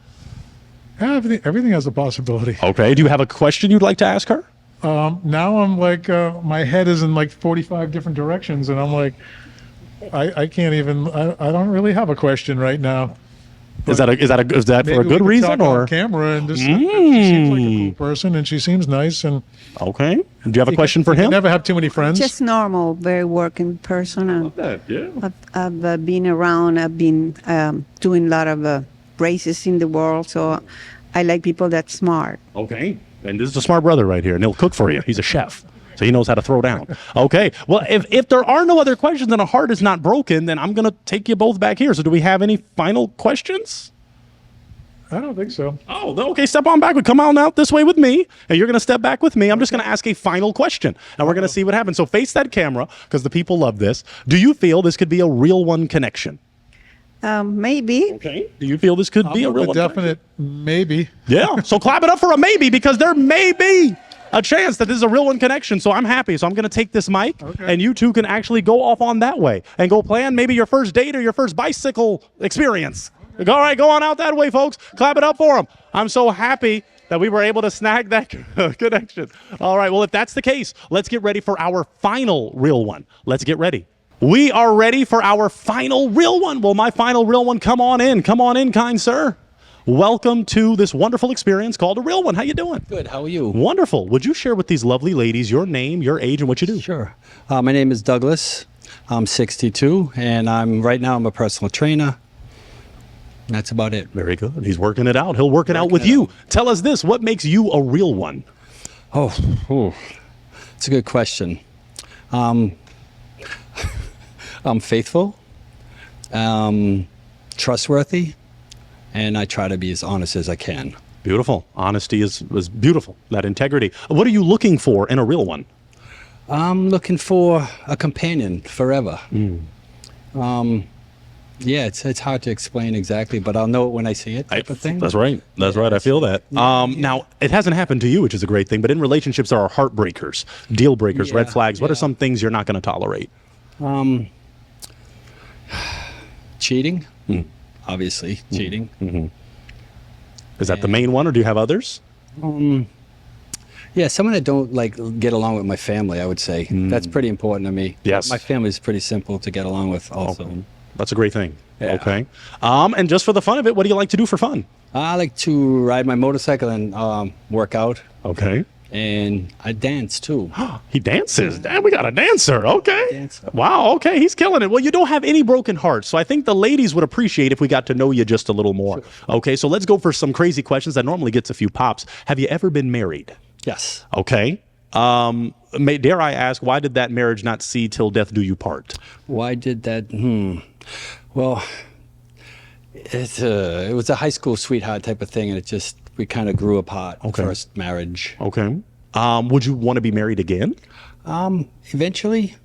Yeah, everything has a possibility. Okay. Do you have a question you'd like to ask her? Now I'm like, my head is in like 45 different directions, and I'm like, I can't even. I don't really have a question right now. Is that for Maybe a good we could reason talk or? on camera? And just, she seems like a cool person, and she seems nice. And Okay. Do you have a question for you can him? never have too many friends. Just normal, very working person. And Yeah. I've been around. I've been doing a lot of races in the world, so I like people that's smart. Okay. And this is a smart brother right here, and he'll cook for you. He's a chef, so he knows how to throw down. Okay. Well, if there are no other questions and a heart is not broken, then I'm gonna take you both back here. So, do we have any final questions? I don't think so. Oh, okay. Step on back. Come on out this way with me, and you're going to step back with me. I'm just going to ask a final question, and we're going to see what happens. So face that camera because the people love this. Do you feel this could be a real one connection? Maybe. Okay. Do you feel this could be a real one definite maybe. Yeah. So clap it up for a maybe because there may be a chance that this is a real one connection. So I'm happy. So I'm going to take this mic, and you two can actually go off on that way and go plan maybe your first date or your first bicycle experience. All right, go on out that way, folks. Clap it up for them. I'm so happy that we were able to snag that connection. All right, well, if that's the case, let's get ready for our final real one. Let's get ready. We are ready for our final real one. Well, my final real one, come on in. Come on in, kind sir. Welcome to this wonderful experience called a real one. How you doing? Good. How are you? Wonderful. Would you share with these lovely ladies your name, your age, and what you do? Sure. My name is Douglas. I'm 62, and right now I'm a personal trainer. That's about it. Very good. He's working it out. He'll work it out with you. Tell us this. What makes you a real one? Oh, it's a good question. I'm faithful, trustworthy, and I try to be as honest as I can. Beautiful. Honesty is beautiful. That integrity. What are you looking for in a real one? I'm looking for a companion forever. Yeah, it's hard to explain exactly, but I'll know it when I see it type of thing. That's right. That's right. I feel that. Now, it hasn't happened to you, which is a great thing, but in relationships, there are heartbreakers, deal breakers, red flags. What are some things you're not going to tolerate? Cheating. Obviously, cheating. Is that the main one, or do you have others? Yeah, someone that don't get along with my family, I would say. That's pretty important to me. Yes. My family is pretty simple to get along with also. Okay. That's a great thing. Yeah. Okay. And just for the fun of it, what do you like to do for fun? I like to ride my motorcycle and work out. Okay. And I dance too. He dances. Damn, we got a dancer. Okay. Dancer. Wow. Okay. He's killing it. Well, you don't have any broken hearts. So I think the ladies would appreciate if we got to know you just a little more. Sure. Okay. So let's go for some crazy questions that normally gets a few pops. Have you ever been married? Yes. Okay. Dare I ask, why did that marriage not see till death do you part? Why did that? Well, it was a high school sweetheart type of thing, and we kind of grew apart. Okay. First marriage. Okay. Would you want to be married again? Eventually.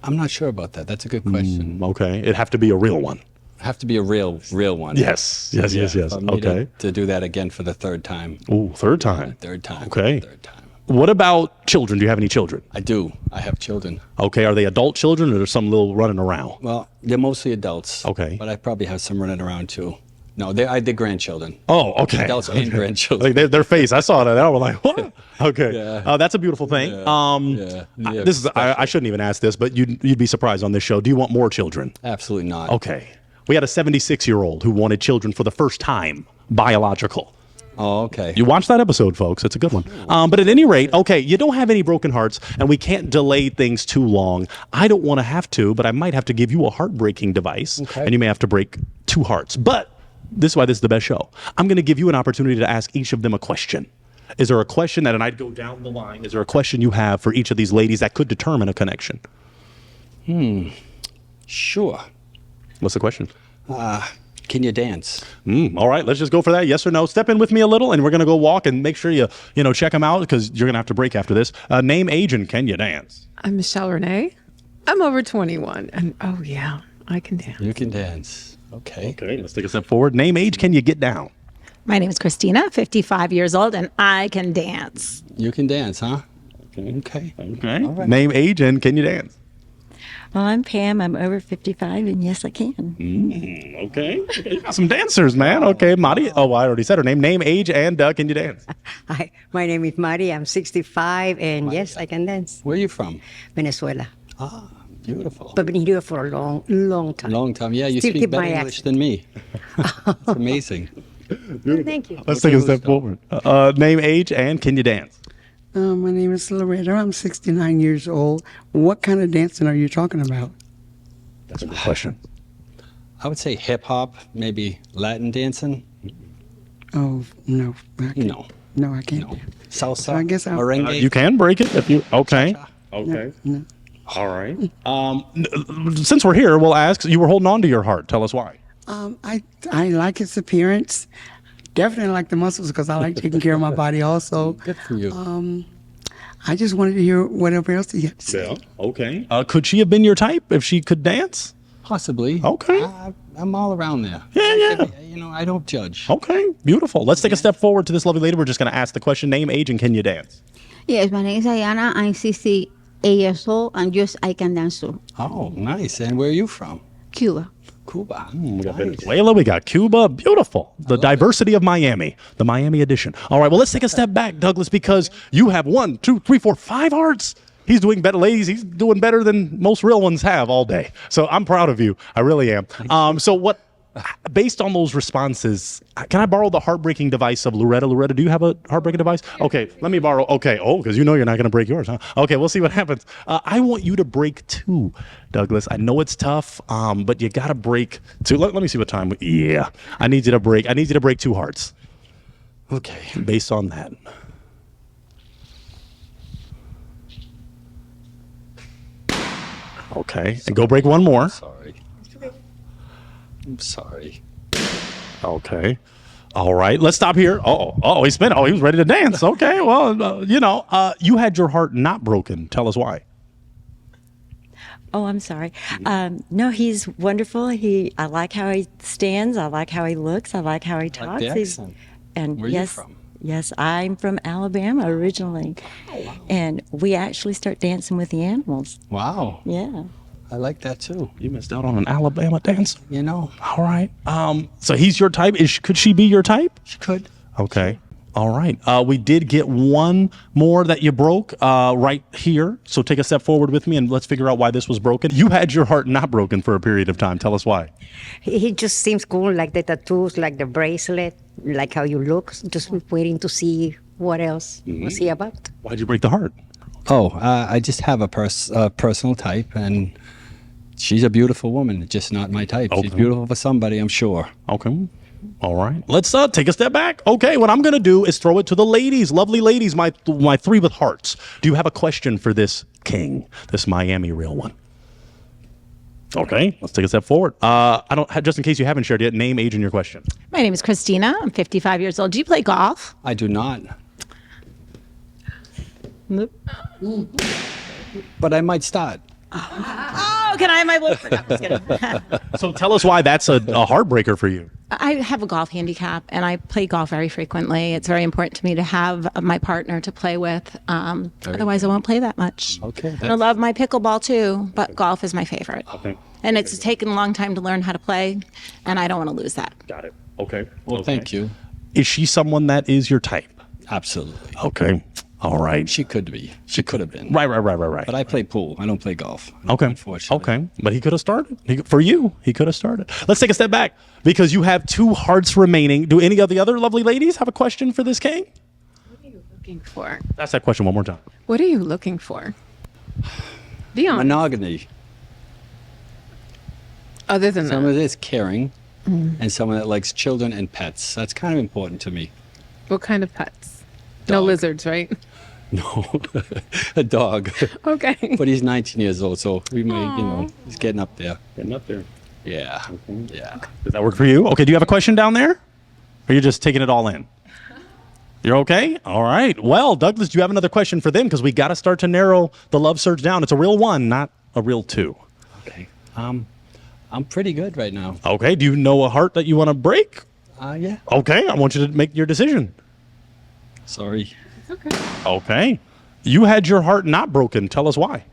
I'm not sure about that. That's a good question. Okay. It'd have to be a real one. Have to be a real one. Yes. Okay. To do that again for the third time. Ooh, third time. Third time. Okay. Third time. What about children? Do you have any children? I do. I have children. Okay. Are they adult children or there's some little running around? Well, they're mostly adults. Okay. But I probably have some running around too. No, they're grandchildren. Oh, okay. Adults and grandchildren. Like their face, I saw that. I was like, what? Okay. Yeah. That's a beautiful thing. Yeah. This is I shouldn't even ask this, but you'd be surprised on this show. Do you want more children? Absolutely not. Okay. We had a 76-year-old who wanted children for the first time, biological. Oh, okay. You watch that episode, folks. It's a good one. But at any rate, okay, you don't have any broken hearts, and we can't delay things too long. I don't want to have to, but I might have to give you a heartbreaking device, and you may have to break 2 hearts. But this is why this is the best show. I'm going to give you an opportunity to ask each of them a question. Is there a question that, and I'd go down the line, is there a question you have for each of these ladies that could determine a connection? Sure. What's the question? Can you dance? All right, let's just go for that. Yes or no. Step in with me a little, and we're going to go walk and make sure you check them out because you're going to have to break after this. Name, age, and can you dance? I'm Michelle Renee. I'm over 21. And oh, yeah, I can dance. You can dance. Okay. Okay, let's take a step forward. Name, age, can you get down? My name is Christina, 55 years old, and I can dance. You can dance, huh? Okay. Okay. All right. Name, age, and can you dance? Well, I'm Pam. I'm over 55, and yes, I can. Okay. You got some dancers, man. Okay, Mari. Oh, I already said her name. Name, age, and can you dance? Hi, my name is Mari. I'm 65, and yes, I can dance. Where are you from? Venezuela. Beautiful. But been here for a long, long time. Long time. Yeah, you Still speak keep better my English accent. than me. It's amazing. Thank you. Let's take a step forward. Name, age, and can you dance? My name is Loretta. I'm 69 years old. What kind of dancing are you talking about? That's a good question. I would say hip hop, maybe Latin dancing. Oh, no. I can't. No. No, I can't. No. Salsa, I guess I'll- merengue. You can break it if you. Okay. Okay. No. All right. Since we're here, we'll ask. You were holding on to your heart. Tell us why. I like its appearance. Definitely like the muscles because I like taking care of my body also. Good for you. I just wanted to hear whatever else you had to say. Okay. Could she have been your type if she could dance? Possibly. Okay. I'm all around there. Yeah. You know, I don't judge. Okay. Beautiful. Let's take a step forward to this lovely lady. We're just going to ask the question: name, age, and can you dance? Yes, my name is Ayana. I'm 68 years old, and just I can dance too. Oh, nice. And where are you from? Cuba. Cuba. We got Venezuela, we got Cuba. Beautiful. The diversity of Miami, the Miami edition. All right, well, let's take a step back, Douglas, because you have 1, 2, 3, 4, 5 hearts. He's doing better, ladies. He's doing better than most real ones have all day. So I'm proud of you. I really am. So what, based on those responses, can I borrow the heartbreaking device of Loretta? Loretta, do you have a heartbreaking device? Okay, let me borrow. Okay. Oh, because you know you're not going to break yours, huh? Okay, we'll see what happens. I want you to break 2, Douglas. I know it's tough, but you got to break 2. Let me see what time. Yeah, I need you to break. I need you to break 2 hearts. Okay, based on that. Okay, and go break 1 more. Sorry. I'm sorry. Okay. All right. Let's stop here. Oh, he spent. Oh, he was ready to dance. Okay. Well, you had your heart not broken. Tell us why. Oh, I'm sorry. No, he's wonderful. I like how he stands. I like how he looks. I like how he talks. the accent. And Where are you yes, from? yes, I'm from Alabama originally, and we actually start dancing with the animals. Wow. Yeah. I like that too. You missed out on an Alabama dance. You know. All right. So he's your type. Could she be your type? She could. Okay. All right. We did get 1 more that you broke right here. So take a step forward with me and let's figure out why this was broken. You had your heart not broken for a period of time. Tell us why. He just seems cool, like the tattoos, like the bracelet, like how you look. Just waiting to see what else was he about. Why'd you break the heart? Oh, I just have a personal type, and she's a beautiful woman, just not my type. Okay. She's beautiful for somebody, I'm sure. Okay. All right. Let's take a step back. Okay. What I'm going to do is throw it to the ladies, lovely ladies, my 3 with hearts. Do you have a question for this king, this Miami real one? Okay. Let's take a step forward. Just in case you haven't shared yet, name, age, and your question. My name is Christina. I'm 55 years old. Do you play golf? I do not. Nope. But I might start. Oh, can I have my boyfriend? I'm just kidding. So tell us why that's a heartbreaker for you. I have a golf handicap, and I play golf very frequently. It's very important to me to have my partner to play with. Otherwise, I won't play that much. Okay. And I love my pickleball too, but golf is my favorite. Okay. And it's taken a long time to learn how to play, and I don't want to lose that. Got it. Okay. Well, thank you. Is she someone that is your type? Absolutely. Okay. All right. She could be. She could have been. Right. But I play pool. I don't play golf. Okay. Unfortunately. Okay. But he could have started. For you, he could have started. Let's take a step back because you have 2 hearts remaining. Do any of the other lovely ladies have a question for this king? What are you looking for? Ask that question one more time. What are you looking for? Be honest. Monogamy. Other than Someone that, that is caring and someone that likes children and pets. That's kind of important to me. what kind of pets? No Dog. lizards, right? No, a dog. Okay. But he's 19 years old, so we may, he's getting up there. Getting up there. Yeah. Yeah. Does that work for you? Okay. Do you have a question down there? Or are you just taking it all in? You're okay? All right. Well, Douglas, do you have another question for them? Because we got to start to narrow the love search down. It's a real 1, not a real 2. Okay. I'm pretty good right now. Okay. Do you know a heart that you want to break? Yeah. Okay. I want you to make your decision. Sorry. Okay. You had your heart not broken. Tell us why.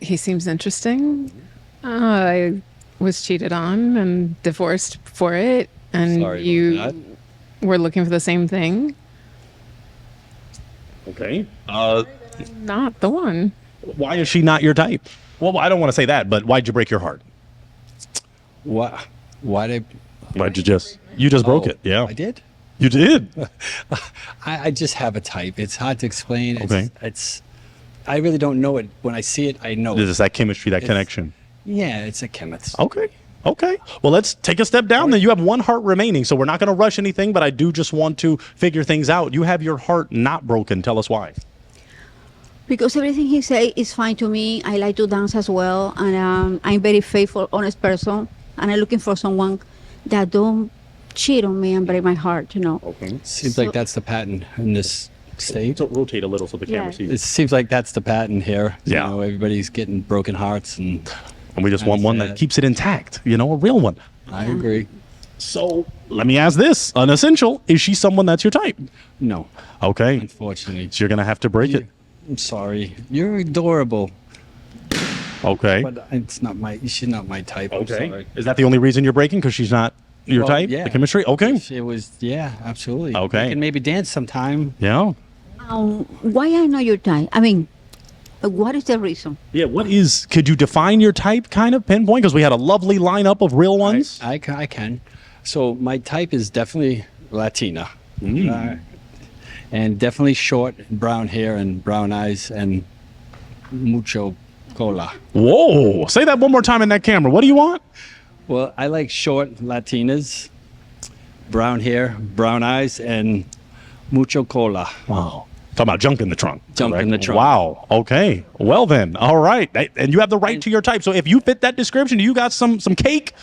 He seems interesting. I was cheated on and divorced for it, and Sorry you about were looking for the same thing. Okay. Not the one. Why is she not your type? Well, I don't want to say that, but why'd you break your heart? What? Why did? Why'd you just broke it? Yeah. I did. You did? I just have a type. It's hard to explain. Okay. It's I really don't know it. When I see it, I know it. There's that chemistry, that connection. Yeah, it's a chemist. Okay. Okay. Well, let's take a step down. Then you have one heart remaining, so we're not going to rush anything, but I do just want to figure things out. You have your heart not broken. Tell us why. Because everything he say is fine to me. I like to dance as well, and I'm very faithful, honest person, and I'm looking for someone that don't cheat on me and break my heart. Okay. Seems like that's the pattern in this state. So rotate a little so the camera sees. It seems like that's the pattern here. Yeah. Everybody's getting broken hearts, and we just want one that keeps it intact. A real one. I agree. So let me ask this: an essential, is she someone that's your type? No. Okay. Unfortunately. So you're gonna have to break it. I'm sorry. You're adorable. Okay. But she's not my type. I'm Okay. sorry. Is that the only reason you're breaking? Because she's not your Well, type? yeah. The chemistry? Okay. If it was, absolutely. Okay. We can maybe dance sometime. Yeah. Why I know your type? I mean, what is the reason? Yeah. Could you define your type, kind of pinpoint? Because we had a lovely lineup of real ones. I can. So my type is definitely Latina. And definitely short, brown hair and brown eyes and mucho cola. Whoa. Say that one more time in that camera. What do you want? Well, I like short Latinas, brown hair, brown eyes, and mucho cola. Wow. Talking about junk in the trunk. Junk in the trunk. Wow. Okay. Well then. All right. And you have the right to your type. So if you fit that description, you got some cake.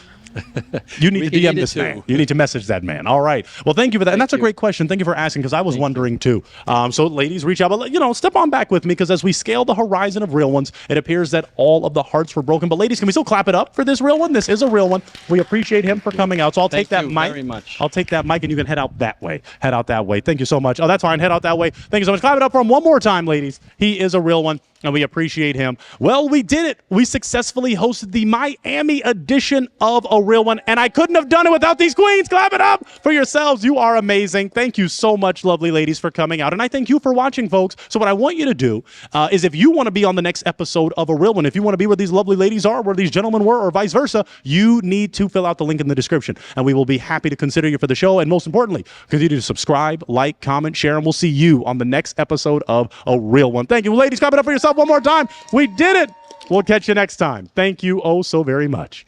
You need to DM this man. You need to message that man. All right. Well, thank you for that. And that's a great question. Thank you for asking, because I was wondering too. So ladies, reach out. But, step on back with me, because as we scale the horizon of real ones, it appears that all of the hearts were broken. But ladies, can we still clap it up for this real one? This is a real one. We appreciate him for coming out. So I'll take that mic. Very much. I'll take that mic, and you can head out that way. Head out that way. Thank you so much. Oh, that's fine. Head out that way. Thank you so much. Clap it up for him one more time, ladies. He is a real one, and we appreciate him. Well, we did it. We successfully hosted the Miami edition of A Real One, and I couldn't have done it without these queens. Clap it up for yourselves. You are amazing. Thank you so much, lovely ladies, for coming out, and I thank you for watching, folks. So what I want you to do is, if you want to be on the next episode of A Real One, if you want to be where these lovely ladies are, where these gentlemen were, or vice versa, you need to fill out the link in the description, and we will be happy to consider you for the show. And most importantly, continue to subscribe, like, comment, share, and we'll see you on the next episode of A Real One. Thank you, ladies. Clap it up for yourself one more time. We did it. We'll catch you next time. Thank you oh so very much.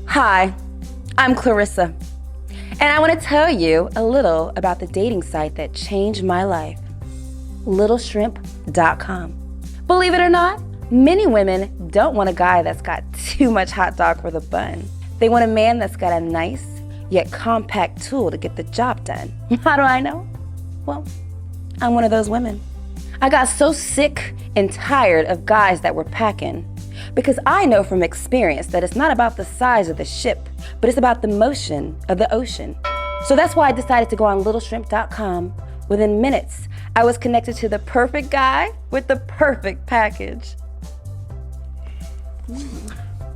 Hi, I'm Clarissa, and I want to tell you a little about the dating site that changed my life, littleshrimp.com. Believe it or not, many women don't want a guy that's got too much hot dog for the bun. They want a man that's got a nice yet compact tool to get the job done. How do I know? Well, I'm one of those women. I got so sick and tired of guys that were packing, because I know from experience that it's not about the size of the ship, but it's about the motion of the ocean. So that's why I decided to go on littleshrimp.com. Within minutes, I was connected to the perfect guy with the perfect package.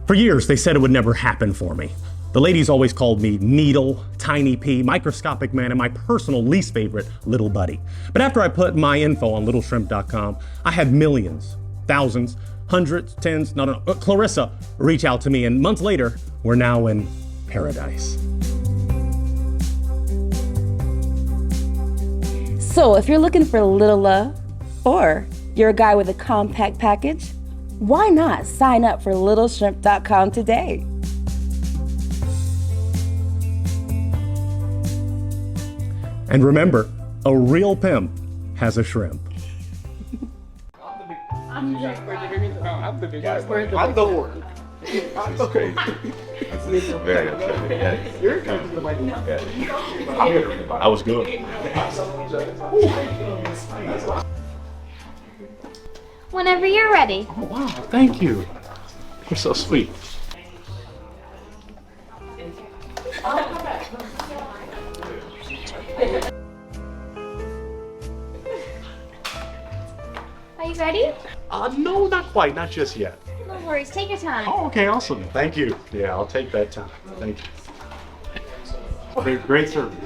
For years, they said it would never happen for me. The ladies always called me Needle, Tiny P, Microscopic Man, and my personal least favorite, Little Buddy. But after I put my info on littleshrimp.com, I had millions, thousands, hundreds, tens, Clarissa reach out to me, and months later, we're now in paradise. So if you're looking for a little love, or you're a guy with a compact package, why not sign up for littleshrimp.com today? And remember, a real pimp has a shrimp. I'm the big guy. I'm the one. I'm the crazy. Very upsetting. You're coming to the mic. I was good. Whenever you're ready. Oh, wow, thank you. You're so sweet. Are you ready? No, not quite. Not just yet. No worries. Take your time. Oh, okay, awesome. Thank you. Yeah, I'll take that time. Thank you. Great service.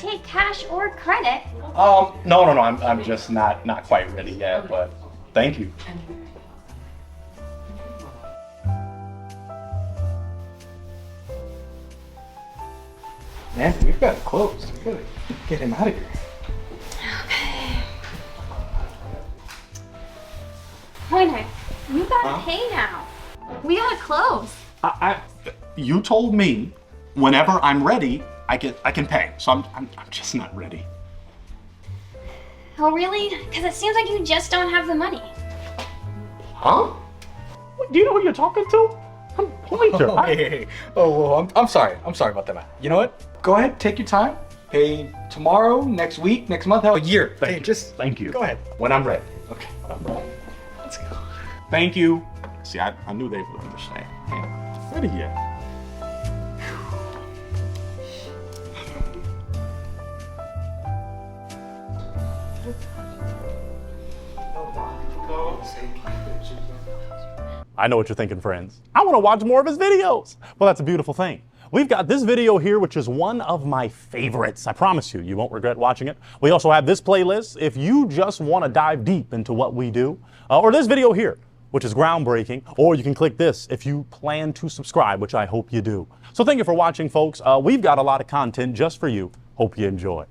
take cash or credit. No. I'm just not quite ready yet, but thank you. Man, we've got to close. We gotta get him out of here. Pointer, you gotta pay now. We gotta close. You told me whenever I'm ready, I can pay. So I'm just not ready. Oh, really? Because it seems like you just don't have the money. Huh? Do you know who you're talking to? I'm Pointer. Oh, hey. Oh, I'm sorry. I'm sorry about that, man. You know what? Go ahead, take your time. Pay tomorrow, next week, next month, hell, a year. Thank you. Go ahead. When I'm ready. Okay. When I'm ready. Let's go. Thank you. See, I knew they would understand. Man, ready yet? I know what you're thinking, friends. I want to watch more of his videos. Well, that's a beautiful thing. We've got this video here, which is one of my favorites. I promise you, you won't regret watching it. We also have this playlist if you just want to dive deep into what we do, or this video here, which is groundbreaking, or you can click this if you plan to subscribe, which I hope you do. So thank you for watching, folks. We've got a lot of content just for you. Hope you enjoy.